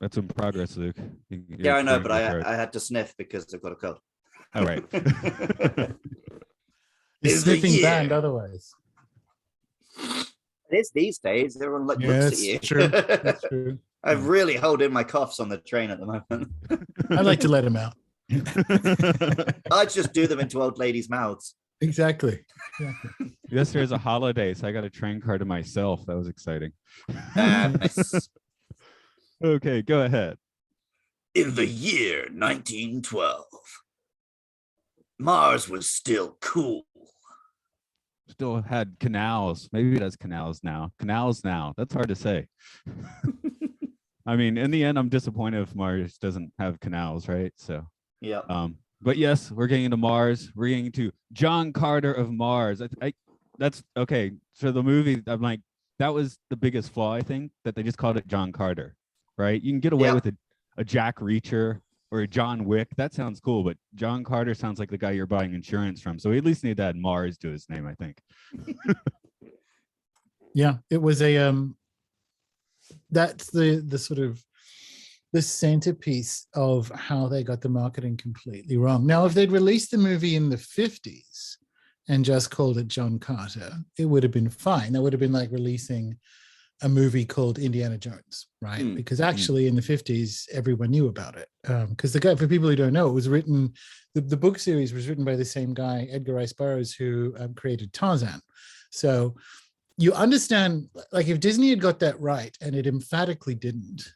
That's in progress, Luke. Yeah, I know, but I had to sniff because I've got a cold. All right. You're sniffing banned otherwise. It is these days. Everyone looks at you. True. That's true. I really hold in my coughs on the train at the moment. I like to let them out. I just do them into old ladies' mouths. Exactly. Yesterday's a holiday, so I got a train car to myself. That was exciting. Nice. Okay, go ahead. In the year 1912, Mars was still cool. Still had canals. Maybe it has canals now. Canals now. That's hard to say. I mean, in the end, I'm disappointed if Mars doesn't have canals, right? So, yeah. But yes, we're getting into Mars. We're getting to John Carter of Mars. That's okay. So the movie, I'm like, that was the biggest flaw, I think, that they just called it John Carter, right? You can get away with a Jack Reacher or a John Wick. That sounds cool, but John Carter sounds like the guy you're buying insurance from. So we at least need to add Mars to his name, I think. Yeah, it was a that's the sort of the centerpiece of how they got the marketing completely wrong. Now, if they'd released the movie in the 50s and just called it John Carter, it would have been fine. That would have been like releasing a movie called Indiana Jones, right? Because actually in the 50s, everyone knew about it. Because the guy, for people who don't know, it was written, the book series was written by the same guy, Edgar Rice Burroughs, who created Tarzan. So you understand, like if Disney had got that right, and it emphatically didn't,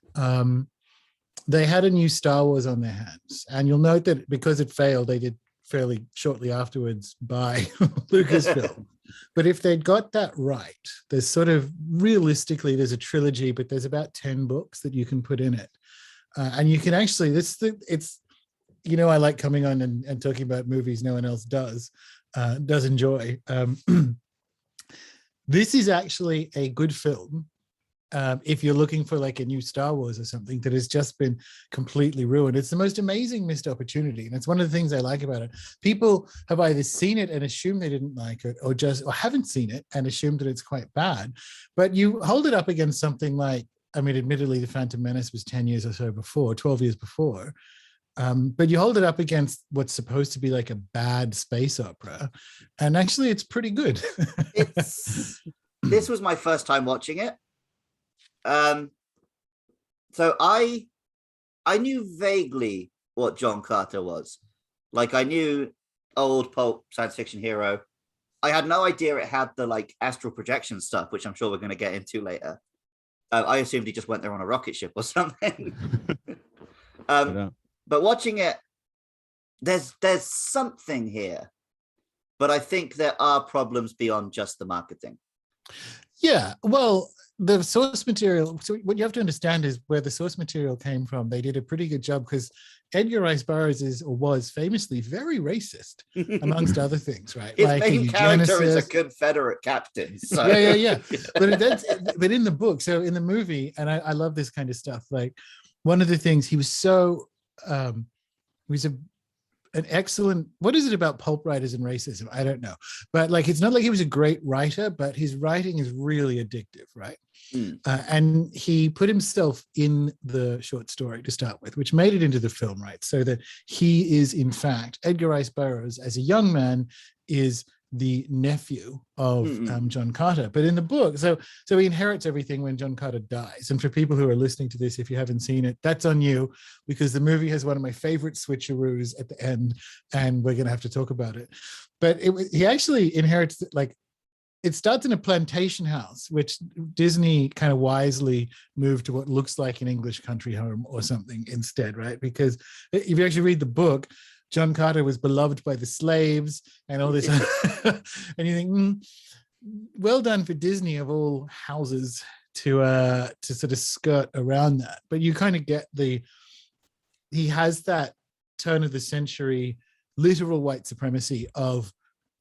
they had a new Star Wars on their hands. And you'll note that because it failed, they did fairly shortly afterwards by Lucasfilm. But if they'd got that right, there's sort of realistically, there's a trilogy, but there's about 10 books that you can put in it. And you can actually, it's, you know, I like coming on and talking about movies no one else does enjoy. This is actually a good film. If you're looking for like a new Star Wars or something that has just been completely ruined. It's the most amazing missed opportunity. And it's one of the things I like about it. People have either seen it and assumed they didn't like it or haven't seen it and assumed that it's quite bad. But you hold it up against something like, I mean, admittedly, The Phantom Menace was 10 years or so before, 12 years before. But you hold it up against what's supposed to be like a bad space opera. And actually, it's pretty good. This was my first time watching it. So I knew vaguely what John Carter was. Like I knew old pulp science fiction hero. I had no idea it had the like astral projection stuff, which I'm sure we're going to get into later. I assumed he just went there on a rocket ship or something. But watching it, there's something here, but I think there are problems beyond just the marketing. Yeah, well, the source material, so what you have to understand is where the source material came from. They did a pretty good job because Edgar Rice Burroughs was famously very racist, amongst other things, right? His main character is a Confederate captain. So. Yeah. But in the book, so in the movie, and I love this kind of stuff, like one of the things, he was so, he was an excellent, what is it about pulp writers and racism? I don't know. But like, it's not like he was a great writer, but his writing is really addictive, right? And he put himself in the short story to start with, which made it into the film, right? So that he is, in fact, Edgar Rice Burroughs, as a young man, is the nephew of John Carter. But in the book, so he inherits everything when John Carter dies. And for people who are listening to this, if you haven't seen it, that's on you, because the movie has one of my favorite switcheroos at the end, and we're going to have to talk about it. But he actually inherits, like, it starts in a plantation house, which Disney kind of wisely moved to what looks like an English country home or something instead, right? Because if you actually read the book, John Carter was beloved by the slaves and all this. And you think, well done for Disney of all houses to sort of skirt around that. But you kind of get he has that turn of the century literal white supremacy of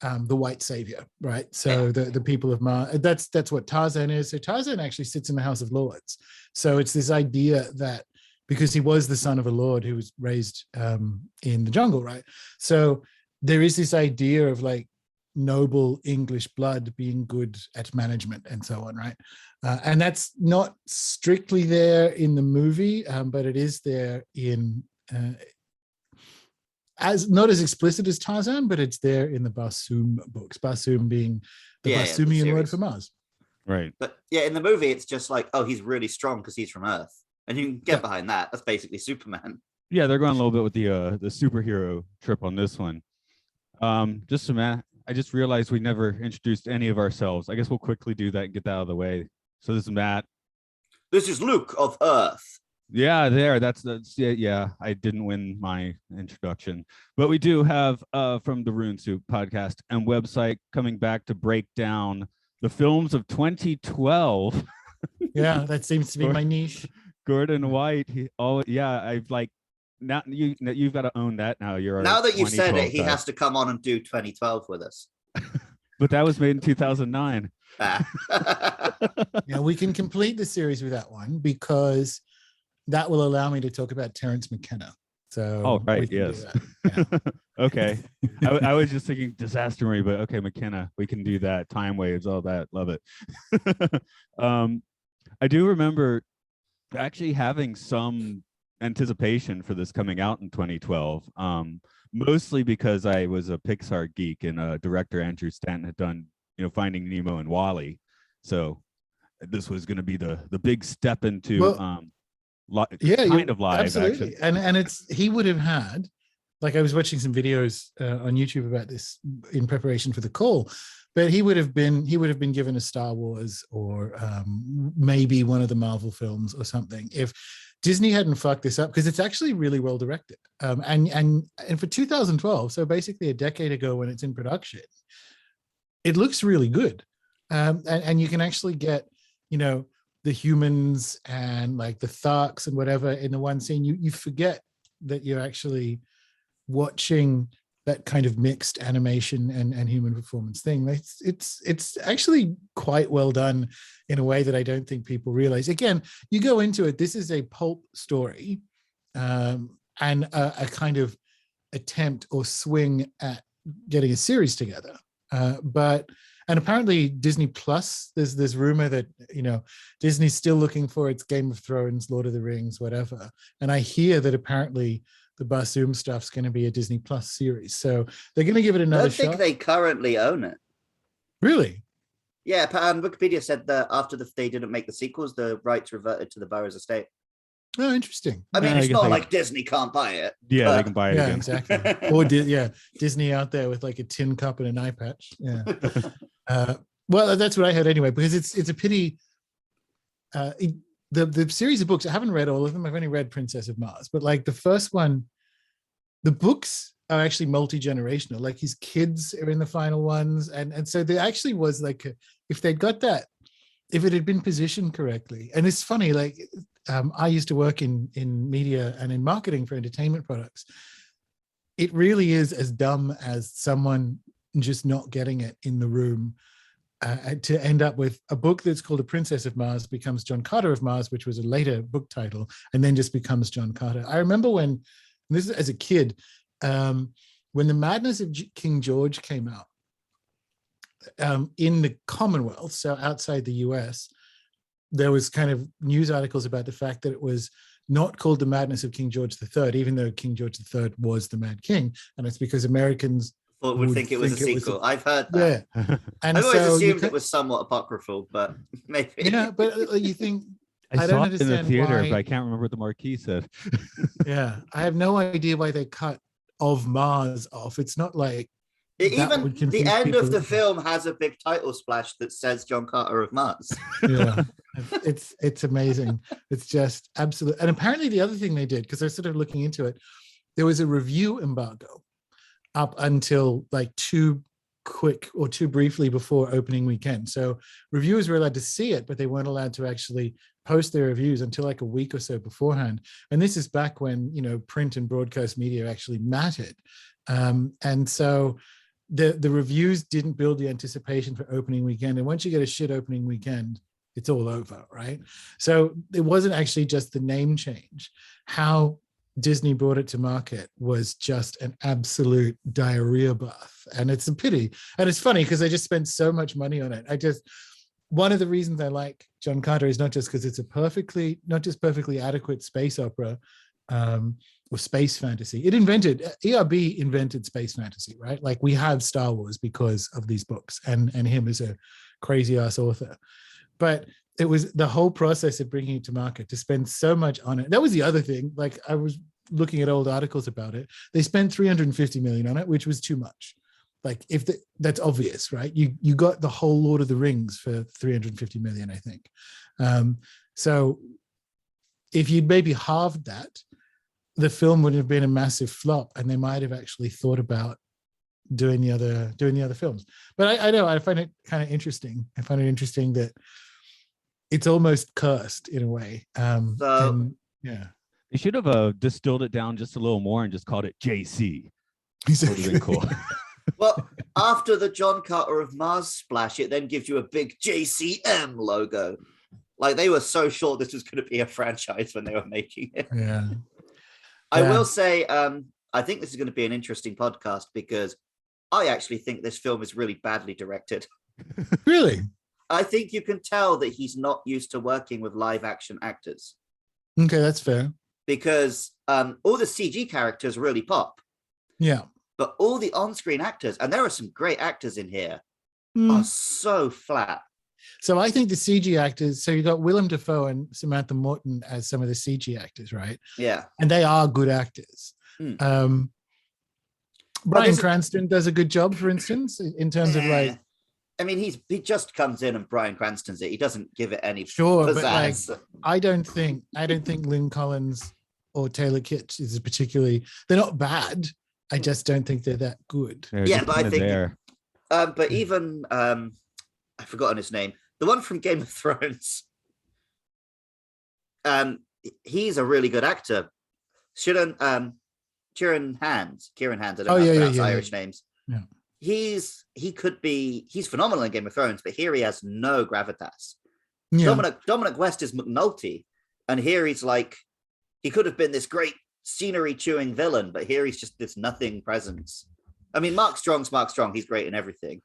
the white savior, right? So the people of Mars, that's what Tarzan is. So Tarzan actually sits in the House of Lords. So it's this idea that because he was the son of a lord who was raised in the jungle, right? So there is this idea of like noble English blood being good at management and so on, right? And that's not strictly there in the movie, but it is there in as not as explicit as Tarzan, but it's there in the Barsoom books. Barsoom being the Barsoomian word for Mars. Right. But yeah, in the movie, it's just like, oh, he's really strong because he's from Earth, and you can get behind that. That's basically Superman. Yeah, they're going a little bit with the superhero trip on this one. Just a minute. I just realized we never introduced any of ourselves. I guess we'll quickly do that and get that out of the way. So this is Matt. This is Luke of Earth. Yeah, that's yeah. I didn't win my introduction, but we do have from the Rune Soup podcast and website coming back to break down the films of 2012. Yeah, that seems to be my niche. Gordon White. I've like now you've got to own that now. Now that you've said it, he has to come on and do 2012 with us. But that was made in 2009. Yeah, we can complete the series with that one because that will allow me to talk about Terence McKenna. So right, yes. Yeah. Okay. I was just thinking disaster movie, but okay, McKenna, we can do that. Time waves, all that, love it. I do remember actually having some anticipation for this coming out in 2012, mostly because I was a Pixar geek and director Andrew Stanton had done, Finding Nemo and WALL-E, so this was going to be the big step into kind of live absolutely action. And he would have had, like, I was watching some videos on YouTube about this in preparation for the call, but he would have been given a Star Wars or maybe one of the Marvel films or something if Disney hadn't fucked this up, because it's actually really well directed. And for 2012, so basically a decade ago when it's in production, it looks really good. And you can actually get, the humans and like the Tharks and whatever in the one scene. You forget that you're actually watching that kind of mixed animation and human performance thing. It's actually quite well done in a way that I don't think people realize. Again, you go into it, this is a pulp story and a kind of attempt or swing at getting a series together. And apparently Disney Plus, there's rumor that, Disney's still looking for its Game of Thrones, Lord of the Rings, whatever. And I hear that apparently the Barsoom stuff's going to be a Disney Plus series. So they're going to give it another shot. I don't think they currently own it. Really? Yeah, Wikipedia said that after they didn't make the sequels, the rights reverted to the Burroughs estate. Oh, interesting. I mean, it's not like Disney can't buy it. Yeah, they can buy it again. Exactly. Or Disney out there with like a tin cup and an eye patch. Yeah. Well, that's what I heard anyway, because it's a pity. The series of books, I haven't read all of them. I've only read Princess of Mars, but like the first one, the books are actually multi-generational. Like his kids are in the final ones, and so there actually was like if they'd got that, if it had been positioned correctly. And it's funny, like I used to work in media and in marketing for entertainment products. It really is as dumb as someone just not getting it in the room to end up with a book that's called A Princess of Mars becomes John Carter of Mars, which was a later book title, and then just becomes John Carter. I remember when, this is as a kid, when The Madness of King George came out in the Commonwealth, so outside the US, there was kind of news articles about the fact that it was not called The Madness of King George III, even though King George III was the Mad King. And it's because Americans would think it was a sequel. I've heard that. Yeah. And I've always assumed it was somewhat apocryphal, but maybe. Yeah, but you think, I don't saw it understand in the theater, why, but I can't remember what the marquee said. Yeah, I have no idea why they cut of Mars off. It's not like even the end of the film has a big title splash that says John Carter of Mars. Yeah, it's amazing. It's just absolute. And apparently the other thing they did, because they're sort of looking into it, there was a review embargo up until like too briefly before opening weekend. So reviewers were allowed to see it, but they weren't allowed to actually post their reviews until like a week or so beforehand. And this is back when, print and broadcast media actually mattered. And so the reviews didn't build the anticipation for opening weekend. And once you get a shit opening weekend, it's all over, right? So it wasn't actually just the name change. How Disney brought it to market was just an absolute diarrhea bath. And it's a pity. And it's funny because they just spent so much money on it. One of the reasons I like John Carter is not just because it's not just perfectly adequate space opera or space fantasy. ERB invented space fantasy, right? Like we have Star Wars because of these books and him as a crazy ass author. But it was the whole process of bringing it to market to spend so much on it. That was the other thing. Like I was looking at old articles about it. They spent 350 million on it, which was too much. Like that's obvious, right? You got the whole Lord of the Rings for 350 million, I think. So if you'd maybe halved that, the film would have been a massive flop, and they might have actually thought about doing the other films. But I find it kind of interesting. I find it interesting that it's almost cursed in a way. Yeah. They should have distilled it down just a little more and just called it JC. Exactly. Would have been cool. Well, after the John Carter of Mars splash, it then gives you a big JCM logo. Like they were so sure this was going to be a franchise when they were making it. Yeah. I will say, I think this is going to be an interesting podcast because I actually think this film is really badly directed. Really? I think you can tell that he's not used to working with live action actors. Okay, that's fair. Because all the CG characters really pop. Yeah. But all the on-screen actors, and there are some great actors in here, are so flat. So I think the CG actors, so you got Willem Dafoe and Samantha Morton as some of the CG actors, right? Yeah. And they are good actors. Bryan Cranston does a good job, for instance, in terms of like, I mean, he just comes in and Bryan Cranston's it. He doesn't give it any sure, pizzazz. But like, I don't think Lynn Collins or Taylor Kitsch is particularly. They're not bad. I just don't think they're that good. Yeah, but I think. But even I've forgotten his name. The one from Game of Thrones. He's a really good actor. Kieran Hand. I don't know how to pronounce Irish names. Yeah. He's phenomenal in Game of Thrones, but here he has no gravitas. Yeah. Dominic West is McNulty, and here he's like he could have been this great scenery chewing villain, but here he's just this nothing presence. I mean, Mark Strong's Mark Strong. He's great in everything.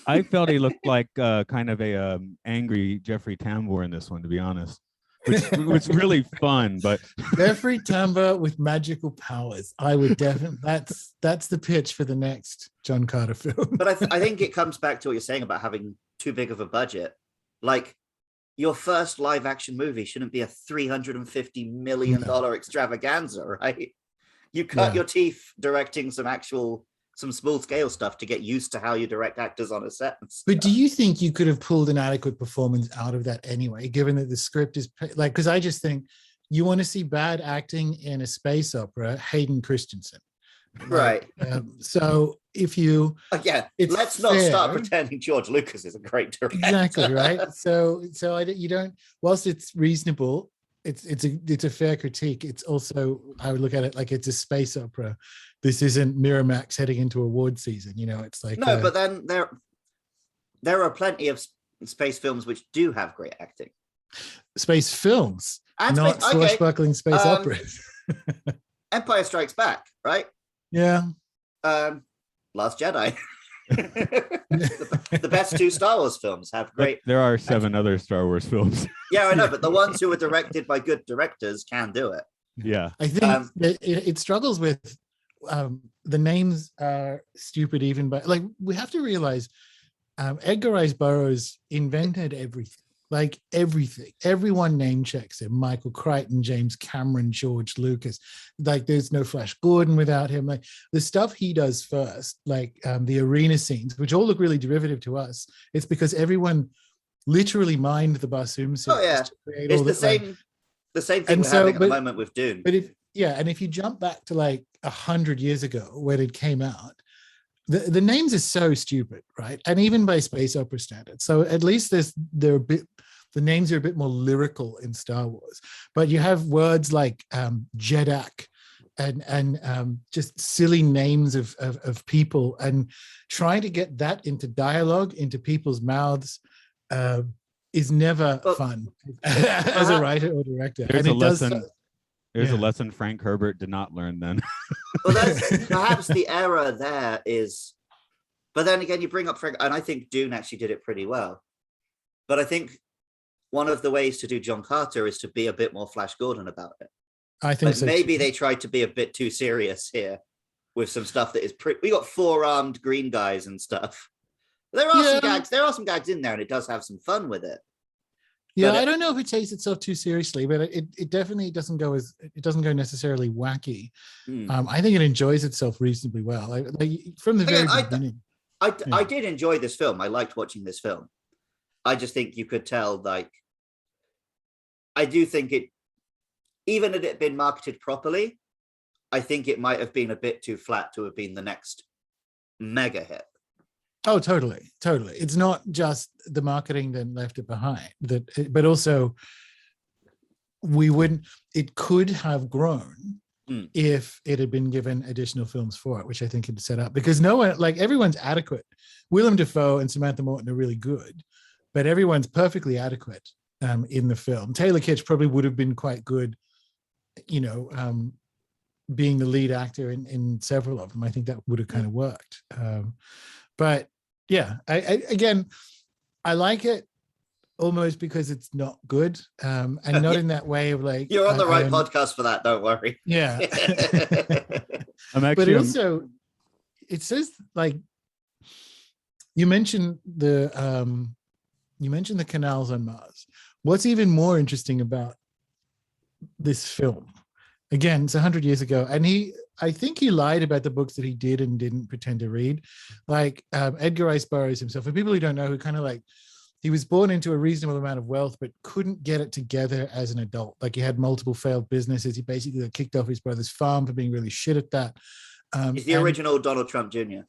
I felt he looked like kind of a angry Jeffrey Tambor in this one, to be honest. Which was really fun, but Jeffrey Tambor with magical powers. I would definitely. That's the pitch for the next John Carter film. But I think it comes back to what you're saying about having too big of a budget. Like your first live action movie shouldn't be a $350 million extravaganza, right? You cut your teeth directing some small scale stuff to get used to how you direct actors on a set. But do you think you could have pulled an adequate performance out of that anyway, given that the script is like, because I just think you want to see bad acting in a space opera, Hayden Christensen. Right. So if you, let's not start pretending George Lucas is a great director. Exactly, right? So you don't, whilst it's reasonable, it's a fair critique. It's also, I would look at it like it's a space opera. This isn't Miramax heading into award season. You know, it's like but then there are plenty of space films which do have great acting. Space films, and not swashbuckling space operas. Empire Strikes Back, right? Yeah. Last Jedi. the best two Star Wars films have great. There are 7 other Star Wars films. Yeah, I know, but the ones who are directed by good directors can do it. Yeah, I think it struggles with the names are stupid. Even but like we have to realize, Edgar Rice Burroughs invented everything. Like everything, everyone name checks him. Michael Crichton, James Cameron, George Lucas. Like there's no Flash Gordon without him. Like the stuff he does first, like the arena scenes, which all look really derivative to us. It's because everyone literally mined the bassoon. Oh yeah, it's the same thing we're having at the moment with Dune. But if you jump back to like 100 years ago when it came out, the names are so stupid, right? And even by space opera standards. So at least the names are a bit more lyrical in Star Wars. But you have words like Jeddak and just silly names of people, and trying to get that into dialogue, into people's mouths, is never fun as a writer or director. There's a lesson. There's a Yeah. lesson Frank Herbert did not learn then. Well, that's perhaps the error there is, but then again, you bring up Frank, and I think Dune actually did it pretty well. But I think one of the ways to do John Carter is to be a bit more Flash Gordon about it. I think Like so. maybe too. they tried to be a bit too serious here with some stuff that is pretty. We got four-armed green guys and stuff. There are some gags. There are some gags in there, and it does have some fun with it. Yeah, But I don't know if it takes itself too seriously, but it definitely doesn't go necessarily wacky. I think it enjoys itself reasonably well. Like from the Again, very beginning. I did enjoy this film. I liked watching this film. I just think you could tell, like, I do think it, even had it been marketed properly, I think it might have been a bit too flat to have been the next mega hit. Oh, totally. It's not just the marketing that left it behind, but also it could have grown if it had been given additional films for it, which I think it set up, because no one, like, everyone's adequate. Willem Dafoe and Samantha Morton are really good, but everyone's perfectly adequate in the film. Taylor Kitsch probably would have been quite good, being the lead actor in several of them. I think that would have kind of worked. But yeah, I like it almost because it's not good, and not in that way of like, you're on the right podcast for that, don't worry. Yeah. But it also, it says, like, you mentioned the canals on Mars. What's even more interesting about this film, again, it's 100 years ago, and I think he lied about the books that he did and didn't pretend to read. Like Edgar Rice Burroughs himself, for people who don't know, who kind of like, he was born into a reasonable amount of wealth, but couldn't get it together as an adult. Like, he had multiple failed businesses. He basically got kicked off his brother's farm for being really shit at that. He's the original Donald Trump Jr.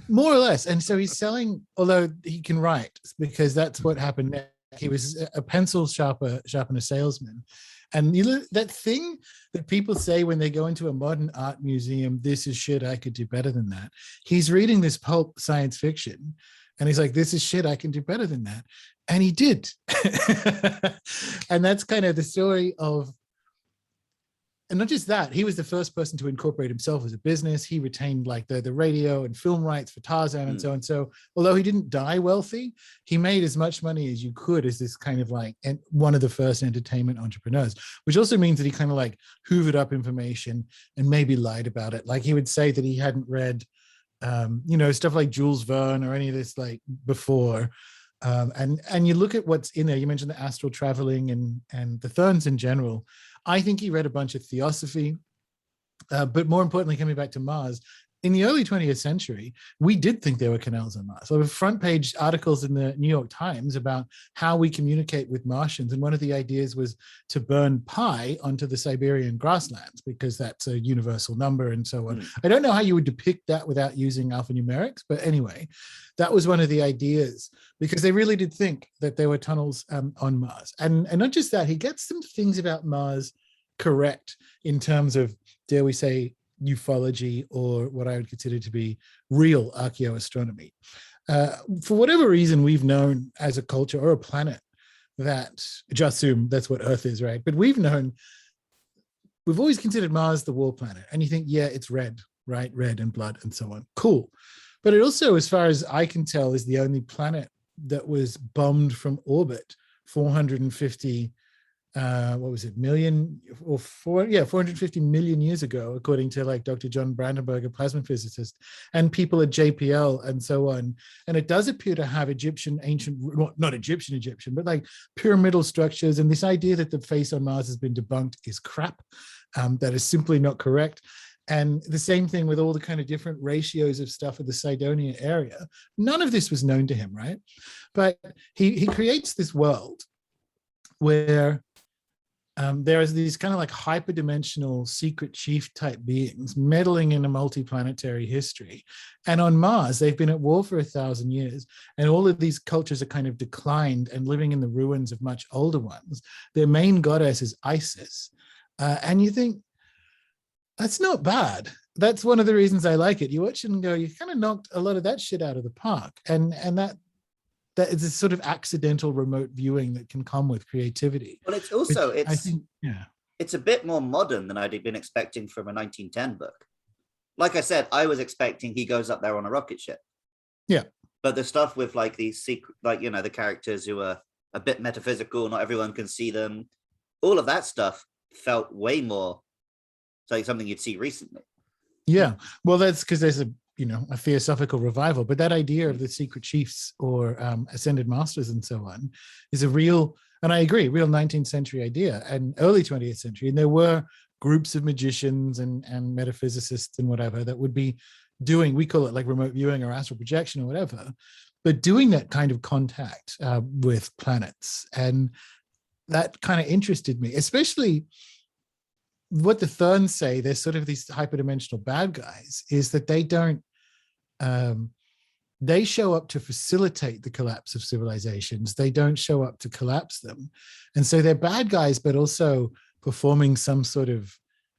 More or less. And so he's selling, although he can write, because that's what happened next. He was a pencil sharpener salesman. And that thing that people say when they go into a modern art museum, this is shit, I could do better than that. He's reading this pulp science fiction, and he's like, this is shit, I can do better than that. And he did. And that's kind of the story of, and not just that, he was the first person to incorporate himself as a business. He retained like the radio and film rights for Tarzan and so on. So although he didn't die wealthy, he made as much money as you could as this kind of like one of the first entertainment entrepreneurs, which also means that he kind of like hoovered up information and maybe lied about it. Like, he would say that he hadn't read, stuff like Jules Verne or any of this like before. And you look at what's in there. You mentioned the astral traveling and the Therns in general. I think he read a bunch of theosophy, but more importantly, coming back to Mars, in the early 20th century, we did think there were canals on Mars. There were front page articles in the New York Times about how we communicate with Martians. And one of the ideas was to burn pi onto the Siberian grasslands, because that's a universal number and so on. I don't know how you would depict that without using alphanumerics, but anyway, that was one of the ideas, because they really did think that there were tunnels on Mars. And not just that, he gets some things about Mars correct in terms of, dare we say, ufology, or what I would consider to be real archaeoastronomy. For whatever reason, we've known as a culture or a planet that, just assume that's what Earth is, right? But we've always considered Mars the war planet. And you think, yeah, it's red, right? Red and blood and so on. Cool. But it also, as far as I can tell, is the only planet that was bombed from orbit 450 450 million years ago, according to like Dr. John Brandenburg, a plasma physicist, and people at JPL and so on. And it does appear to have not Egyptian, but like pyramidal structures. And this idea that the face on Mars has been debunked is crap. That is simply not correct. And the same thing with all the kind of different ratios of stuff in the Cydonia area. None of this was known to him, right? But he creates this world where there is these kind of like hyperdimensional secret chief type beings meddling in a multi-planetary history. And on Mars, they've been at war for 1,000 years, and all of these cultures are kind of declined and living in the ruins of much older ones. Their main goddess is Isis. And you think, that's not bad. That's one of the reasons I like it. You watch it and go, you kind of knocked a lot of that shit out of the park. And that is a sort of accidental remote viewing that can come with creativity. Well, it's also, I think, yeah. it's a bit more modern than I'd been expecting from a 1910 book. Like I said, I was expecting he goes up there on a rocket ship. Yeah. But the stuff with like these secret, like, you know, the characters who are a bit metaphysical, not everyone can see them. All of that stuff felt way more like something you'd see recently. Yeah. Well, that's because there's a theosophical revival, but that idea of the secret chiefs or ascended masters and so on is a real, and I agree, real 19th century idea and early 20th century. And there were groups of magicians and metaphysicists and whatever that would be doing, we call it like remote viewing or astral projection or whatever, but doing that kind of contact with planets. And that kind of interested me, especially what the Therns say. They're sort of these hyperdimensional bad guys, is that they don't, they show up to facilitate the collapse of civilizations. They don't show up to collapse them. And so they're bad guys, but also performing some sort of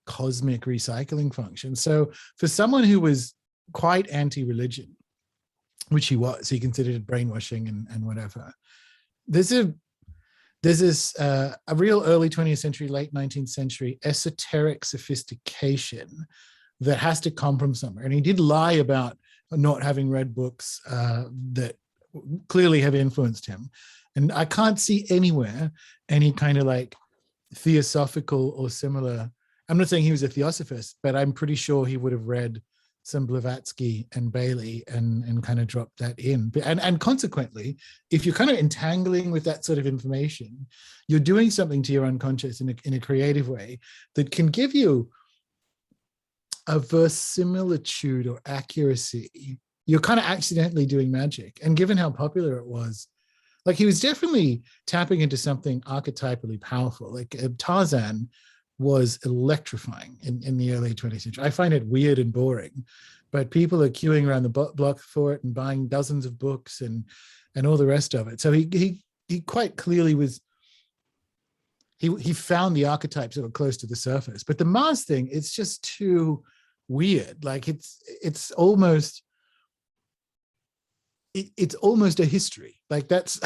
cosmic recycling function. So for someone who was quite anti-religion, which he was, he considered it brainwashing and whatever, there's this a real early 20th century, late 19th century esoteric sophistication that has to come from somewhere. And he did lie about not having read books that clearly have influenced him. And I can't see anywhere any kind of like theosophical or similar. I'm not saying he was a theosophist, but I'm pretty sure he would have read some Blavatsky and Bailey and kind of dropped that in. And consequently, if you're kind of entangling with that sort of information, you're doing something to your unconscious in a creative way that can give you a verisimilitude or accuracy. You're kind of accidentally doing magic. And given how popular it was, like he was definitely tapping into something archetypally powerful. Like Tarzan was electrifying in the early 20th century. I find it weird and boring, but people are queuing around the block for it and buying dozens of books and all the rest of it. So he quite clearly was, he found the archetypes that were close to the surface. But the Mars thing, it's just too weird. Like it's almost a history. Like that's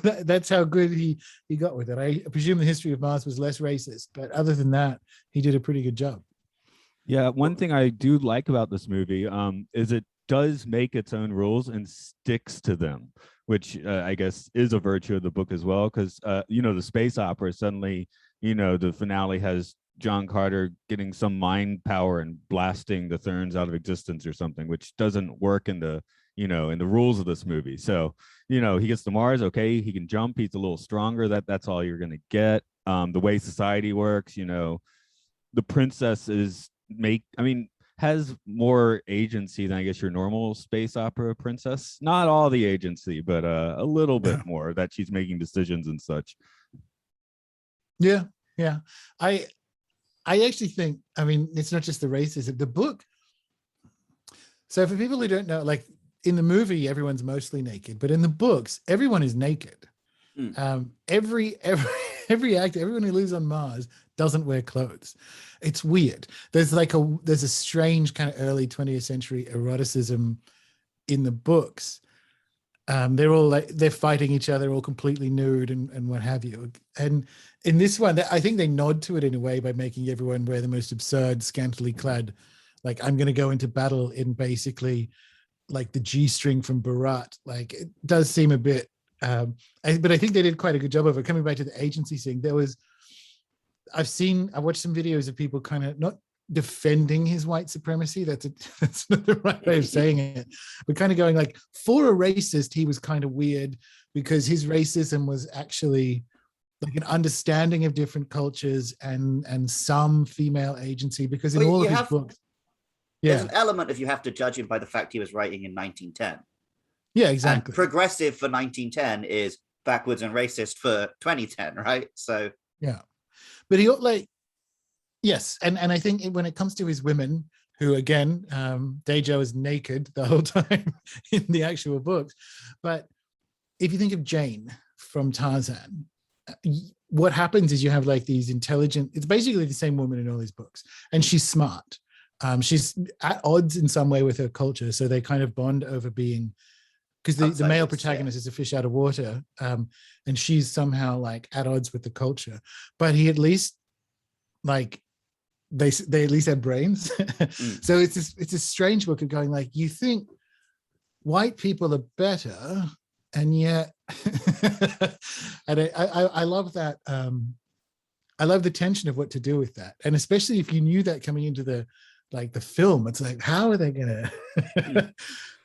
that's how good he got with it. I presume the history of Mars was less racist, but other than that, he did a pretty good job. Yeah, one thing I do like about this movie is it does make its own rules and sticks to them, which I guess is a virtue of the book as well. Because the space opera suddenly, the finale has John Carter getting some mind power and blasting the Therns out of existence or something, which doesn't work in the rules of this movie. So, he gets to Mars, okay, he can jump, he's a little stronger, that's all you're gonna get. The way society works, the princess has more agency than I guess your normal space opera princess. Not all the agency, but a little bit more, that she's making decisions and such. Yeah. I actually think, it's not just the racism, the book. So for people who don't know, like in the movie, everyone's mostly naked, but in the books, everyone is naked. Every actor, everyone who lives on Mars doesn't wear clothes. It's weird. There's a strange kind of early 20th century eroticism in the books. They're fighting each other all completely nude and what have you. And in this one, I think they nod to it in a way by making everyone wear the most absurd, scantily clad, like I'm going to go into battle in basically like the G-string from Barat. Like it does seem a bit, but I think they did quite a good job of it. Coming back to the agency thing, I watched some videos of people kind of not defending his white supremacy. That's not the right way of saying it, but kind of going like, for a racist, he was kind of weird because his racism was actually like an understanding of different cultures and some female agency, because in all of his books, there's an element of you have to judge him by the fact he was writing in 1910. Yeah, exactly. And progressive for 1910 is backwards and racist for 2010, right? So yeah, but he yes, and I think when it comes to his women, who again, Dejo is naked the whole time in the actual books, but if you think of Jane from Tarzan, what happens is you have like these intelligent, it's basically the same woman in all these books, and she's smart. She's at odds in some way with her culture, so they kind of bond over being, because the male protagonist is a fish out of water, and she's somehow like at odds with the culture, but he at least like they at least had brains. So it's a strange book of going like, you think white people are better, and yet and I love that. I love the tension of what to do with that, and especially if you knew that coming into the film, it's like, how are they gonna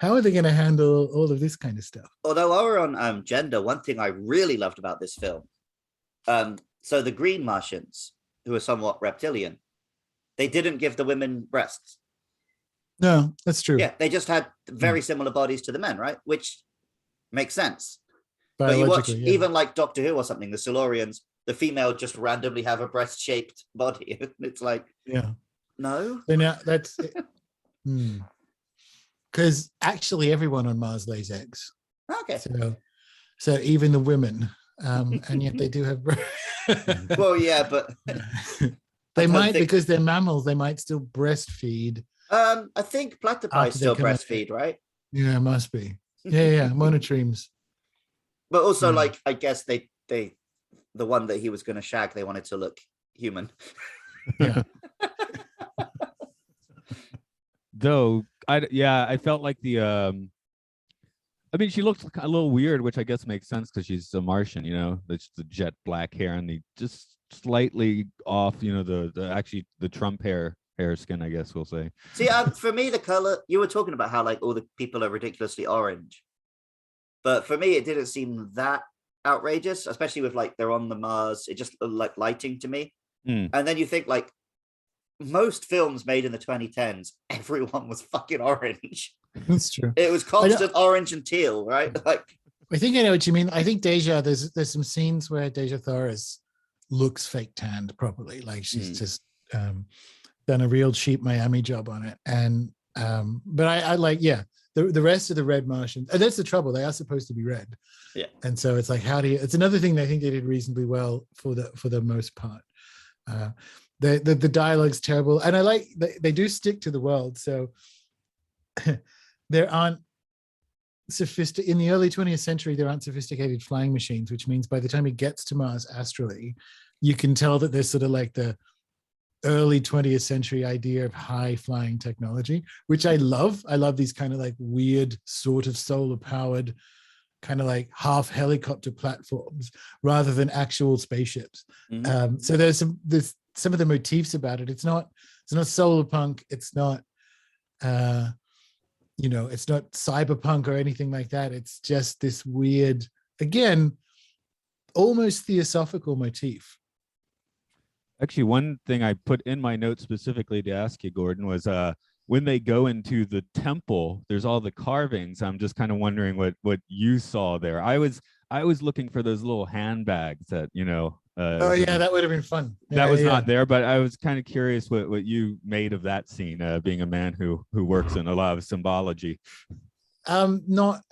handle all of this kind of stuff? Although while we're on gender, one thing I really loved about this film, so the green Martians, who are somewhat reptilian, they didn't give the women breasts. No, that's true. Yeah, they just had very similar bodies to the men, right? Which makes sense. But you watch even like Doctor Who or something, the Silurians, the female just randomly have a breast-shaped body. It's like, no. Now that's because actually everyone on Mars lays eggs. Okay. So even the women, and yet they do have. Well, yeah, but they might, because they're mammals, they might still breastfeed. I think platypi still breastfeed, right? Yeah, it must be. Yeah, monotremes. But also, like, I guess they the one that he was going to shag, they wanted to look human. Yeah. Though I felt like the I mean, she looked a little weird, which I guess makes sense because she's a Martian, you know. That's the jet black hair and the just slightly off, you know, the Trump hair skin, I guess we'll say. See, for me, the color, you were talking about how like all the people are ridiculously orange, but for me, it didn't seem that outrageous, especially with like they're on the Mars. It just looked like lighting to me. And then you think like most films made in the 2010s, everyone was fucking orange. That's true. It was constant orange and teal, right? Like, I think I know what you mean. I think Deja, there's some scenes where Deja Thoris looks fake tanned properly, like she's just done a real cheap Miami job on it. And but I like, the rest of the red Martians, and that's the trouble, they are supposed to be red. Yeah. And so it's like, it's another thing that I think they did reasonably well for the most part. The dialogue's terrible, and I like they do stick to the world. So there aren't in the early 20th century, there aren't sophisticated flying machines, which means by the time he gets to Mars astrally, you can tell that there's sort of like the early 20th century idea of high flying technology, which I love. I love these kind of like weird sort of solar powered kind of like half helicopter platforms rather than actual spaceships. So there's some of the motifs about it. It's not solar punk. It's not, it's not cyberpunk or anything like that. It's just this weird, again, almost theosophical motif. Actually, one thing I put in my notes specifically to ask you, Gordon, was when they go into the temple, there's all the carvings. I'm just kind of wondering what you saw there. I was looking for those little handbags that, that would have been fun. That was not there, but I was kind of curious what you made of that scene, being a man who works in a lot of symbology. I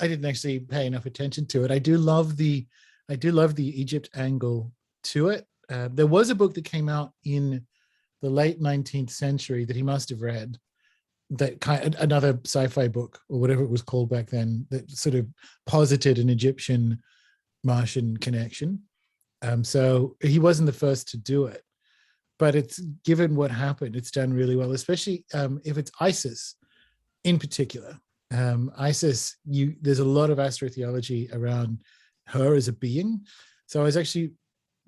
didn't actually pay enough attention to it. I do love the Egypt angle to it. There was a book that came out in the late 19th century that he must have read, that another sci-fi book or whatever it was called back then, that sort of posited an Egyptian Martian connection. So he wasn't the first to do it, but it's, given what happened, it's done really well, especially if it's Isis in particular. Isis, there's a lot of astrotheology around her as a being. So I was actually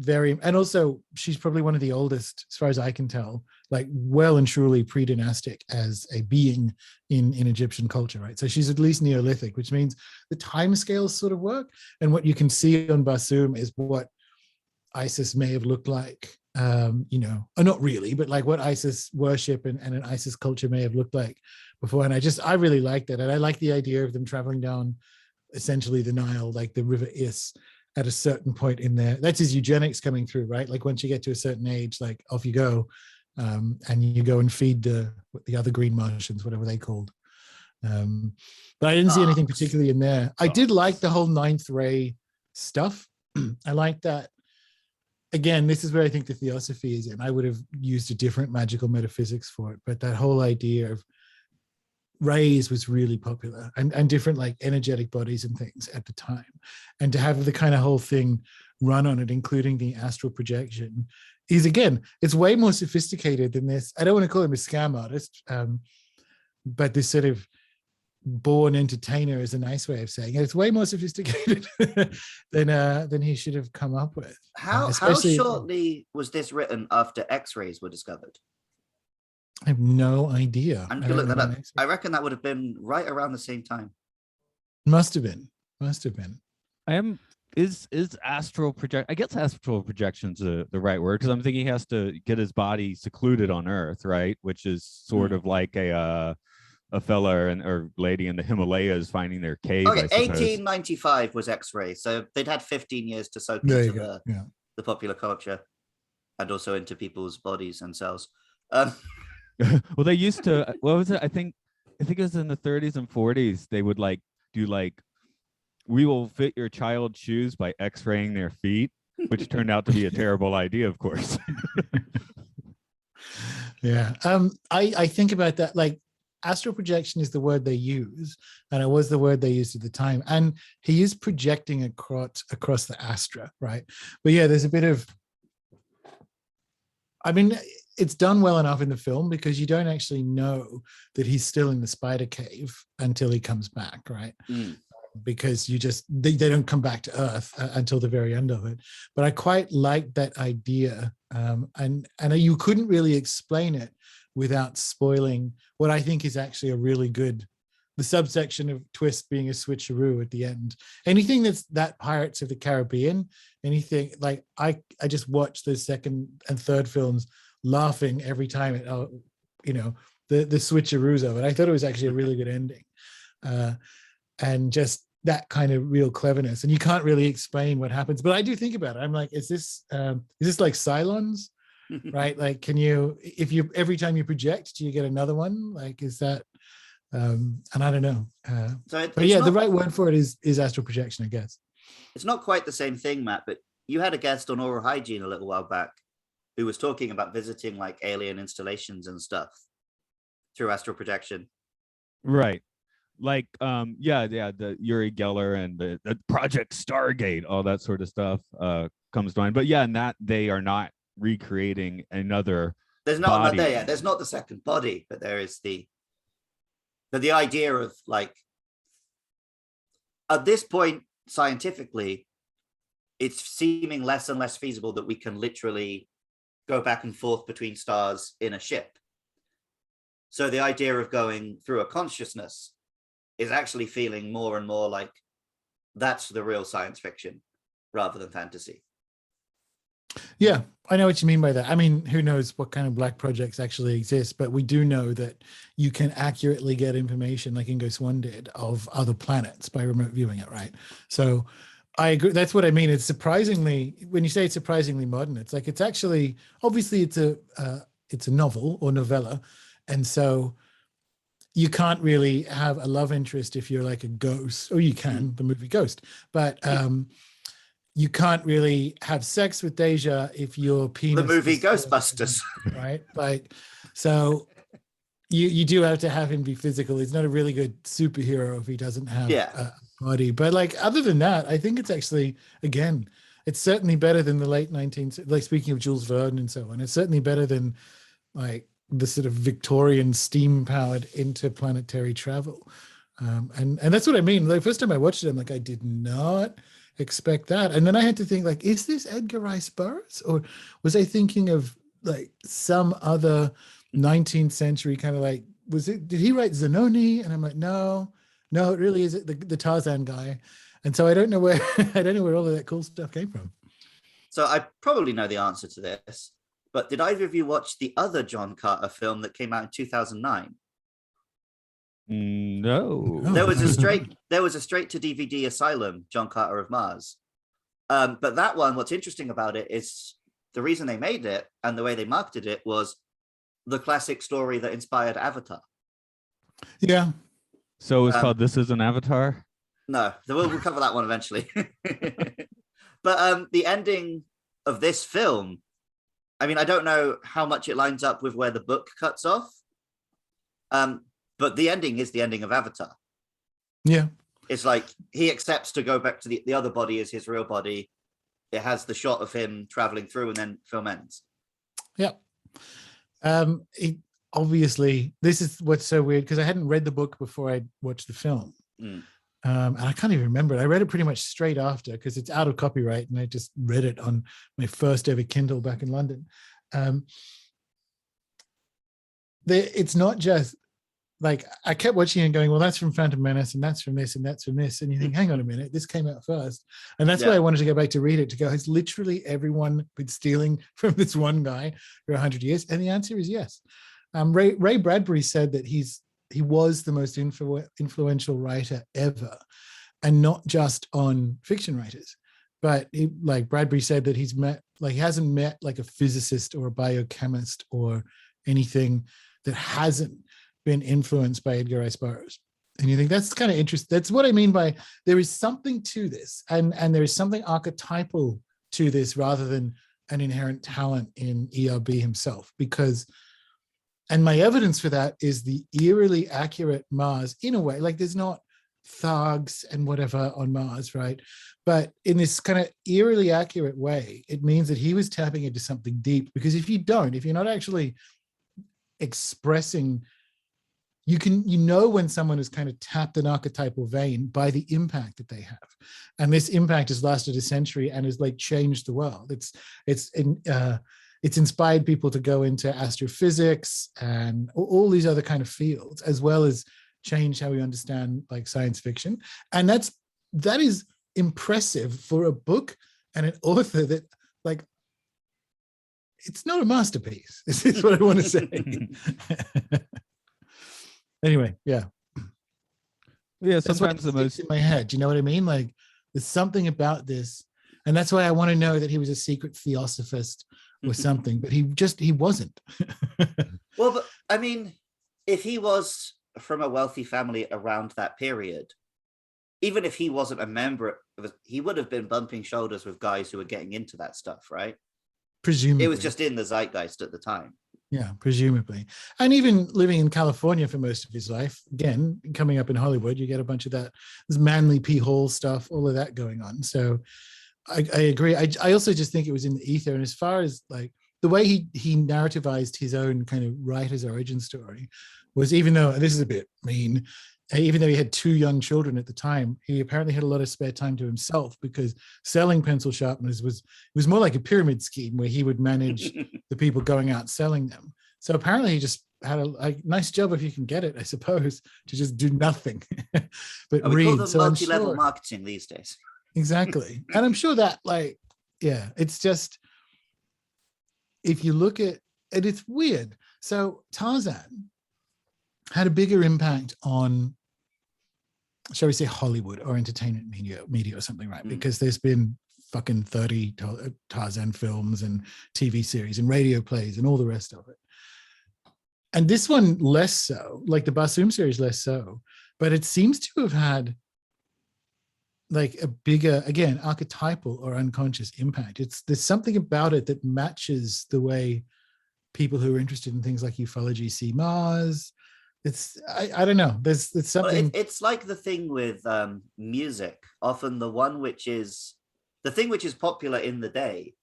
and also she's probably one of the oldest, as far as I can tell, like well and truly pre-dynastic as a being in Egyptian culture, right? So she's at least Neolithic, which means the timescales sort of work. And what you can see on Basum is what Isis may have looked like, or not really, but like what Isis worship and an Isis culture may have looked like before. And I really like that. And I like the idea of them traveling down essentially the Nile, like the River Is, at a certain point in there. That's his eugenics coming through, right? Like once you get to a certain age, like off you go, and you go and feed the other green Martians, whatever they called. But I didn't see anything particularly in there. I did like the whole Ninth Ray stuff. I like that. Again, this is where I think the theosophy is in. I would have used a different magical metaphysics for it, but that whole idea of rays was really popular, and different like energetic bodies and things at the time. And to have the kind of whole thing run on it, including the astral projection, he's again, it's way more sophisticated than this. I don't want to call him a scam artist, but this sort of born entertainer is a nice way of saying it. It's way more sophisticated than he should have come up with. How shortly was this written after X-rays were discovered? I have no idea. I'm gonna look that up. I reckon that would have been right around the same time. Must have been. Is astral project? I guess astral projection's the right word, because I'm thinking he has to get his body secluded on Earth, right? Which is sort of like a fella or lady in the Himalayas finding their cave. Okay, 1895 was X-ray, so they'd had 15 years to soak into the popular culture and also into people's bodies and cells. Well, they used to. What was it? I think it was in the 30s and 40s. They would do we will fit your child's shoes by X-raying their feet, which turned out to be a terrible idea, of course. Yeah. I think about that, like astral projection is the word they use, and it was the word they used at the time. And he is projecting across the astra, right? But yeah, there's a bit of, I mean, it's done well enough in the film because you don't actually know that he's still in the spider cave until he comes back, right? Because they don't come back to Earth until the very end of it. But I quite like that idea, and you couldn't really explain it without spoiling what I think is actually a really good, the subsection of twist being a switcheroo at the end. Anything that's that Pirates of the Caribbean, anything like I just watched the second and third films laughing every time it, the switcheroos of it. I thought it was actually a really good ending, and just that kind of real cleverness. And you can't really explain what happens, but I do think about it. I'm like, is this like Cylons? Right? Like, every time you project, do you get another one? Like, is that, and I don't know. But yeah, the right word for it is astral projection, I guess. It's not quite the same thing, Matt, but you had a guest on Oral Hygiene a little while back who was talking about visiting like alien installations and stuff through astral projection. Right. Like, the Uri Geller and the Project Stargate, all that sort of stuff comes to mind. But yeah, in that they are not recreating another. There's not there's not the second body, but there is the idea of like, at this point scientifically, it's seeming less and less feasible that we can literally go back and forth between stars in a ship. So the idea of going through a consciousness is actually feeling more and more like that's the real science fiction rather than fantasy. Yeah, I know what you mean by that. I mean, who knows what kind of black projects actually exist, but we do know that you can accurately get information, like Ingo Swann did, of other planets by remote viewing it, right? So I agree. That's what I mean. It's surprisingly, when you say it's surprisingly modern, it's like, it's actually, obviously it's a novel or novella. And so you can't really have a love interest if you're like a ghost, or you can, the movie Ghost, but you can't really have sex with Deja if your penis. The movie Ghostbusters, right? Like, so you do have to have him be physical. He's not a really good superhero if he doesn't have a body. But like, other than that, I think it's actually, again, it's certainly better than the late 19th. Like, speaking of Jules Verne and so on, it's certainly better than like the sort of Victorian steam-powered interplanetary travel. And that's what I mean. Like, first time I watched it, I'm like, I did not expect that. And then I had to think, like, is this Edgar Rice Burroughs, or was I thinking of like some other 19th century kind of like, did he write Zanoni? And I'm like, no, it really is the Tarzan guy. And so I don't know where all of that cool stuff came from. So I probably know the answer to this, but did either of you watch the other John Carter film that came out in 2009? No. There was a straight to DVD Asylum, John Carter of Mars. But that one, what's interesting about it is the reason they made it and the way they marketed it was the classic story that inspired Avatar. Yeah. So it's called This Is an Avatar? No, we'll cover that one eventually. But the ending of this film, I mean, I don't know how much it lines up with where the book cuts off. But the ending is the ending of Avatar. Yeah. It's like he accepts to go back to the other body is his real body. It has the shot of him traveling through, and then film ends. Yeah. Obviously, this is what's so weird because I hadn't read the book before I watched the film. And I can't even remember it. I read it pretty much straight after because it's out of copyright, and I just read it on my first ever Kindle back in London. It's not just like I kept watching and going, well, that's from Phantom Menace, and that's from this, and that's from this, and you think, hang on a minute, this came out first, and that's why I wanted to go back to read it to go, has literally everyone been stealing from this one guy for 100 years? And the answer is yes. Ray Bradbury said that he was the most influential writer ever, and not just on fiction writers, but like Bradbury said that he hasn't met like a physicist or a biochemist or anything that hasn't been influenced by Edgar Rice Burroughs. And you think that's kind of interesting. That's what I mean by there is something to this, and there is something archetypal to this rather than an inherent talent in ERB himself, because and my evidence for that is the eerily accurate Mars in a way. Like there's not thugs and whatever on Mars, right? But in this kind of eerily accurate way, it means that he was tapping into something deep, because if you're not actually expressing, you know when someone has kind of tapped an archetypal vein by the impact that they have. And this impact has lasted a century and has like changed the world. It's inspired people to go into astrophysics and all these other kind of fields, as well as change how we understand like science fiction. And that is impressive for a book and an author that like, it's not a masterpiece. This is what I want to say. Anyway, yeah. Sometimes the most in my head, you know what I mean? Like there's something about this, and that's why I want to know that he was a secret theosophist or something, but he wasn't. Well, but I mean, if he was from a wealthy family around that period, even if he wasn't a member of it, he would have been bumping shoulders with guys who were getting into that stuff, right? Presumably. It was just in the zeitgeist at the time. Yeah, presumably. And even living in California for most of his life, again, coming up in Hollywood, you get a bunch of that, this Manly P. Hall stuff, all of that going on. So I agree. I also just think it was in the ether. And as far as like the way he narrativized his own kind of writer's origin story was, even though, and this is a bit mean, even though he had 2 young children at the time, he apparently had a lot of spare time to himself, because selling pencil sharpeners was more like a pyramid scheme where he would manage the people going out selling them. So apparently he just had a nice job, if you can get it, I suppose, to just do nothing but we read. call them so multi-level marketing these days. Exactly. And I'm sure that it's just, if you look at it, it's weird. So Tarzan had a bigger impact on, shall we say, Hollywood or entertainment media or something, right? Because there's been fucking 30 Tarzan films and TV series and radio plays and all the rest of it. And this one less so, like the Barsoom series less so, but it seems to have had like a bigger, again, archetypal or unconscious impact. There's something about it that matches the way people who are interested in things like ufology see Mars. I don't know. There's something. Well, it's like the thing with music. Often the thing which is popular in the day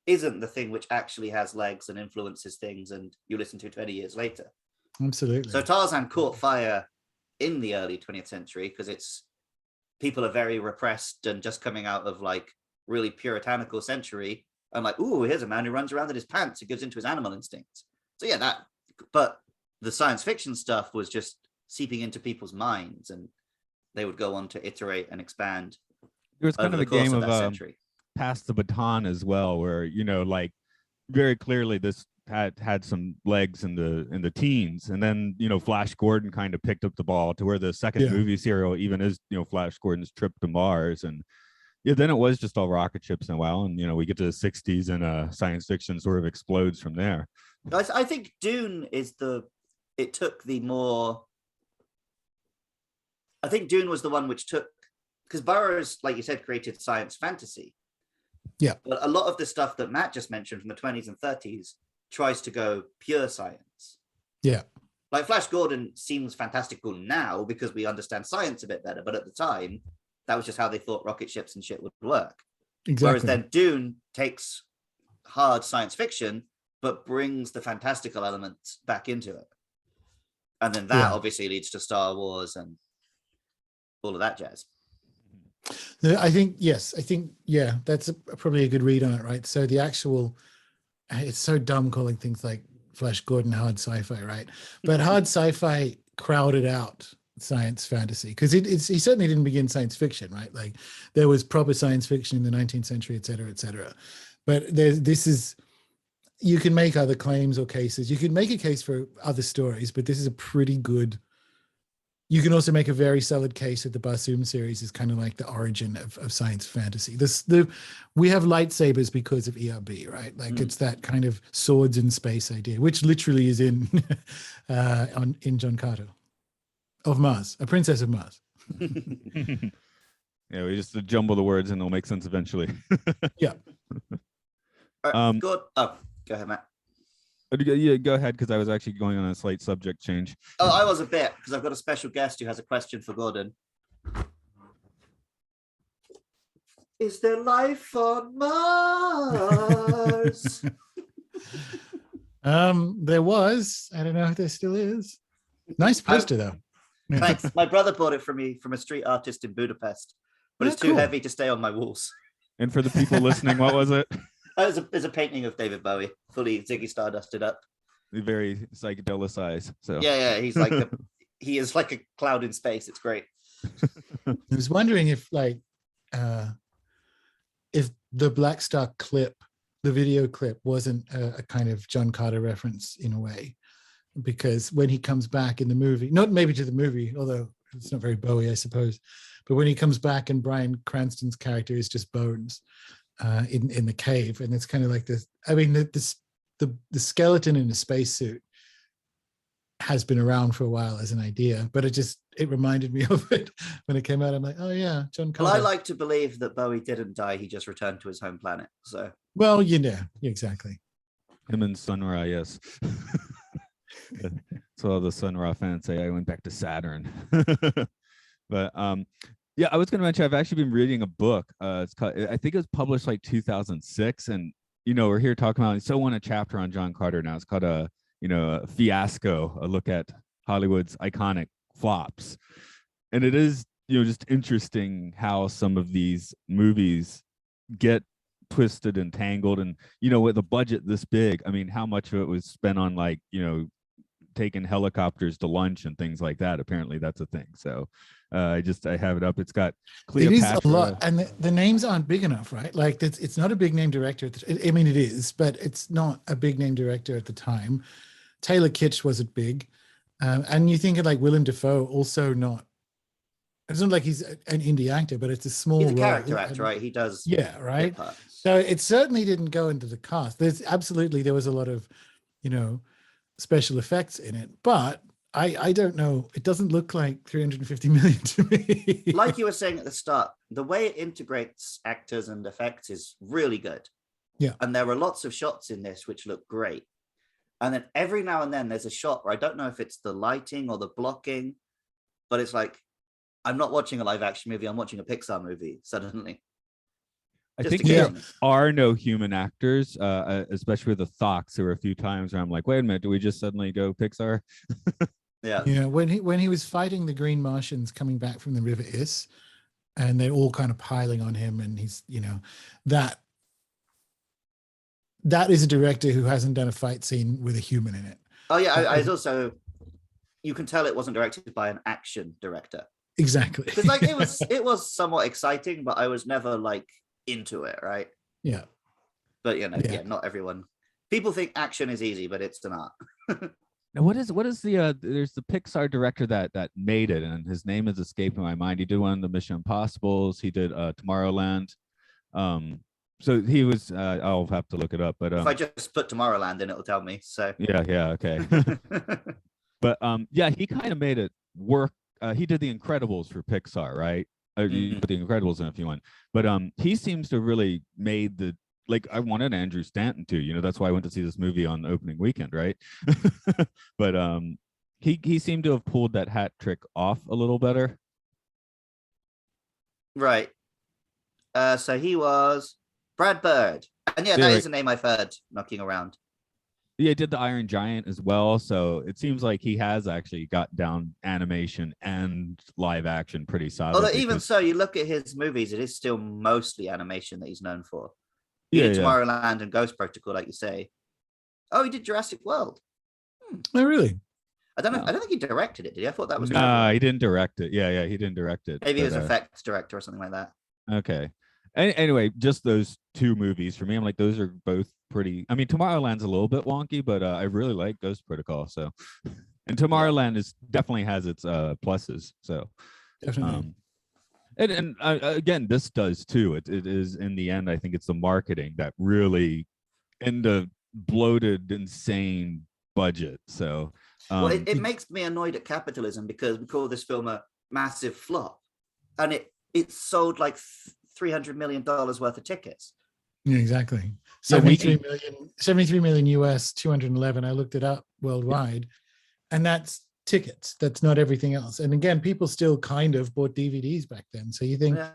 isn't the thing which actually has legs and influences things and you listen to 20 years later. Absolutely. So Tarzan caught fire in the early 20th century because people are very repressed and just coming out of like really puritanical century and like, ooh, here's a man who runs around in his pants who gives into his animal instincts. So yeah, but the science fiction stuff was just seeping into people's minds, and they would go on to iterate and expand. It was kind of a game of century. Pass the baton as well, where like very clearly this had some legs in the teens, and then Flash Gordon kind of picked up the ball to where the second movie serial even is Flash Gordon's trip to Mars, and then it was just all rocket ships and wow, and we get to the 60s and science fiction sort of explodes from there. I think Dune I think Dune was the one which took, because Burroughs, like you said, created science fantasy. Yeah. But a lot of the stuff that Matt just mentioned from the 20s and 30s tries to go pure science. Yeah. Like Flash Gordon seems fantastical now because we understand science a bit better, but at the time, that was just how they thought rocket ships and shit would work. Exactly. Whereas then Dune takes hard science fiction, but brings the fantastical elements back into it. And then that obviously leads to Star Wars and all of that jazz. I think, yeah, that's probably a good read on it, right? So the actual, it's so dumb calling things like Flash Gordon hard sci-fi, right? But hard sci-fi crowded out science fantasy, because he certainly didn't begin science fiction, right? Like there was proper science fiction in the 19th century, et cetera, et cetera. But you can make other claims or cases. You can make a case for other stories, but this is a pretty good. You can also make a very solid case that the Barsoom series is kind of like the origin of science fantasy. We have lightsabers because of ERB, right? Like it's that kind of swords in space idea, which literally is in in John Carter of Mars, a princess of Mars. Yeah, we just jumble the words and it'll make sense eventually. Yeah. Good. Oh, go ahead, Matt. Yeah, go ahead, because I was actually going on a slight subject change. Oh, I was a bit, because I've got a special guest who has a question for Gordon. Is there life on Mars? There was. I don't know if there still is. Nice poster, though. Yeah. Thanks. My brother bought it for me from a street artist in Budapest, but it's too heavy to stay on my walls. And for the people listening, what was it? It's a painting of David Bowie, fully Ziggy Stardusted up. Very psychedelicized. So yeah, he is like a cloud in space. It's great. I was wondering if the Black Star clip, the video clip, wasn't a kind of John Carter reference in a way, because when he comes back in the movie, not maybe to the movie, although it's not very Bowie, I suppose, but when he comes back and Bryan Cranston's character is just bones in the cave, and it's kind of like this. I mean, the skeleton in a spacesuit has been around for a while as an idea, but it reminded me of it when it came out. I'm like, oh yeah, John Carter. Well, I like to believe that Bowie didn't die; he just returned to his home planet. So, well, exactly. Him and Sun Ra, yes. So all the Sun Ra fans say I went back to Saturn. But yeah, I was going to mention I've actually been reading a book. It's called, I think it was published like 2006, and we're here talking about. So on a chapter on John Carter now. It's called a Fiasco, a look at Hollywood's iconic flops, and it is just interesting how some of these movies get twisted and tangled, and with a budget this big, I mean, how much of it was spent on like taking helicopters to lunch and things like that. Apparently that's a thing. So I have it up. It's got Cleopatra. It is a lot, and the names aren't big enough, right? Like it's not a big name director. I mean, it is, but it's not a big name director at the time. Taylor Kitsch wasn't big, and you think of like Willem Dafoe, also not. It's not like he's an indie actor, but it's a small he's a role. character actor, right? He does. Yeah, right. So it certainly didn't go into the cast. There was a lot of, special effects in it, but I don't know. It doesn't look like 350 million to me. Like you were saying at the start, the way it integrates actors and effects is really good. Yeah. And there are lots of shots in this which look great. And then every now and then there's a shot where I don't know if it's the lighting or the blocking, but it's like, I'm not watching a live action movie. I'm watching a Pixar movie suddenly. I think there are no human actors, especially with the Thox. There were a few times where I'm like, wait a minute, do we just suddenly go Pixar? Yeah. When he was fighting the Green Martians coming back from the River Is, and they're all kind of piling on him, and he's that is a director who hasn't done a fight scene with a human in it. Oh yeah, I was also, you can tell it wasn't directed by an action director. Exactly. Because like it was somewhat exciting, but I was never like into it, right? Yeah. But not everyone. People think action is easy, but it's not. Now, what is the there's the Pixar director that made it, and his name is escaping my mind. He did one of the Mission Impossibles. He did Tomorrowland. So he was. I'll have to look it up. But if I just put Tomorrowland in, it'll tell me. So yeah, okay. But he kind of made it work. He did The Incredibles for Pixar, right? You put The Incredibles in if you want. But he seems to really made the, like, I wanted Andrew Stanton too. That's why I went to see this movie on opening weekend, right? But he seemed to have pulled that hat trick off a little better. Right. So he was Brad Bird. And yeah, that is a name I've heard knocking around. Yeah, he did the Iron Giant as well. So it seems like he has actually got down animation and live action pretty Although solidly. even so, you look at his movies, it is still mostly animation that he's known for. He Yeah, did yeah. Tomorrowland and Ghost Protocol, like you say. Oh, he did Jurassic World. Oh, really? I don't know. No. I don't think he directed it, did he? I thought that was Nah, he didn't direct it. Yeah, he didn't direct it. maybe he but, was effects director or something like that. Okay. Anyway, just those two movies for me. I'm like, those are both pretty. I mean, Tomorrowland's a little bit wonky, but I really like Ghost Protocol. So, and Tomorrowland is definitely has its pluses. So, Definitely. and again, this does too. It is in the end. I think it's the marketing that really, and the bloated, insane budget. So, Well, it makes me annoyed at capitalism because we call this film a massive flop, and it sold like $300 million worth of tickets. Yeah, exactly. Yeah, 73 million US, 211. I looked it up worldwide, and that's tickets. That's not everything else. And again, people still kind of bought DVDs back then. So you think, Yeah.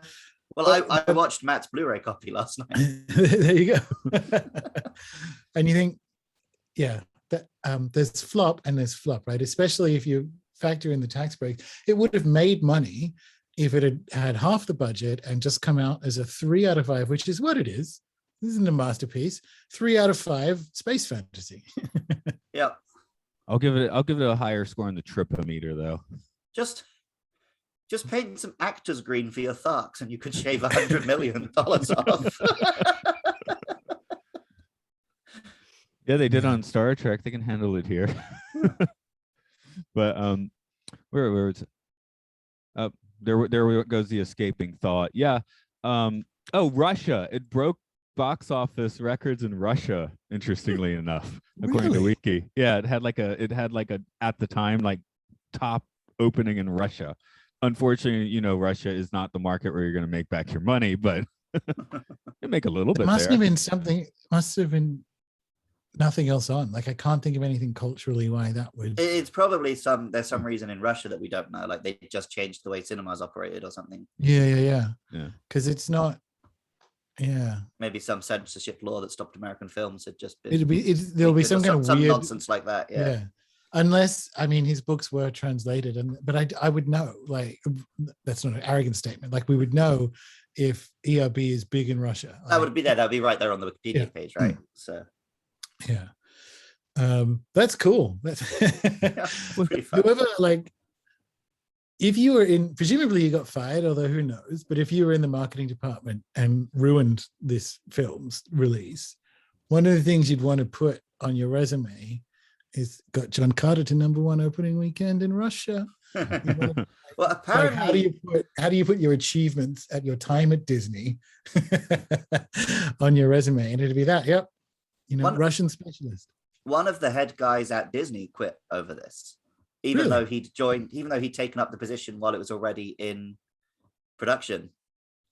Well, I watched Matt's Blu-ray copy last night. there you go. And you think, yeah, that there's flop and there's flop, right? Especially if you factor in the tax break, it would have made money if it had half the budget and just come out as a 3 out of 5, which is what it is. This isn't a masterpiece. 3 out of 5 space fantasy. Yeah. I'll give it a higher score on the tripometer though. Just paint some actors green for your Tharks and you could shave $100 million off. Yeah, they did on Star Trek. They can handle it here. But where is it? There goes the escaping thought. Yeah. Oh, Russia. It broke box office records in Russia, interestingly enough, according to Really? Wiki. Yeah, it had like a at the time like top opening in Russia. Unfortunately, Russia is not the market where you're going to make back your money, but you make a little bit. It must there. have been something, must have been nothing else on. Like, I can't think of anything culturally why that would. It's probably there's some reason in Russia that we don't know. Like they just changed the way cinemas operated or something. Yeah. Yeah. Because it's not. Yeah. Maybe some censorship law that stopped American films had just been. There'll be some kind of weird nonsense like that. Yeah. Unless, I mean, his books were translated, but I would know. Like, that's not an arrogant statement. Like, we would know if ERB is big in Russia. That would be there. That would be right there on the Wikipedia page, right? So. Yeah. That's cool. That's pretty fun. whoever, like, if you were presumably you got fired, although who knows, but if you were in the marketing department and ruined this film's release, one of the things you'd want to put on your resume is got John Carter to #1 opening weekend in Russia. Well, apparently, like, how do you put your achievements at your time at Disney on your resume? And it'd be that, yep, Russian specialist. One of the head guys at Disney quit over this, even though he'd taken up the position while it was already in production.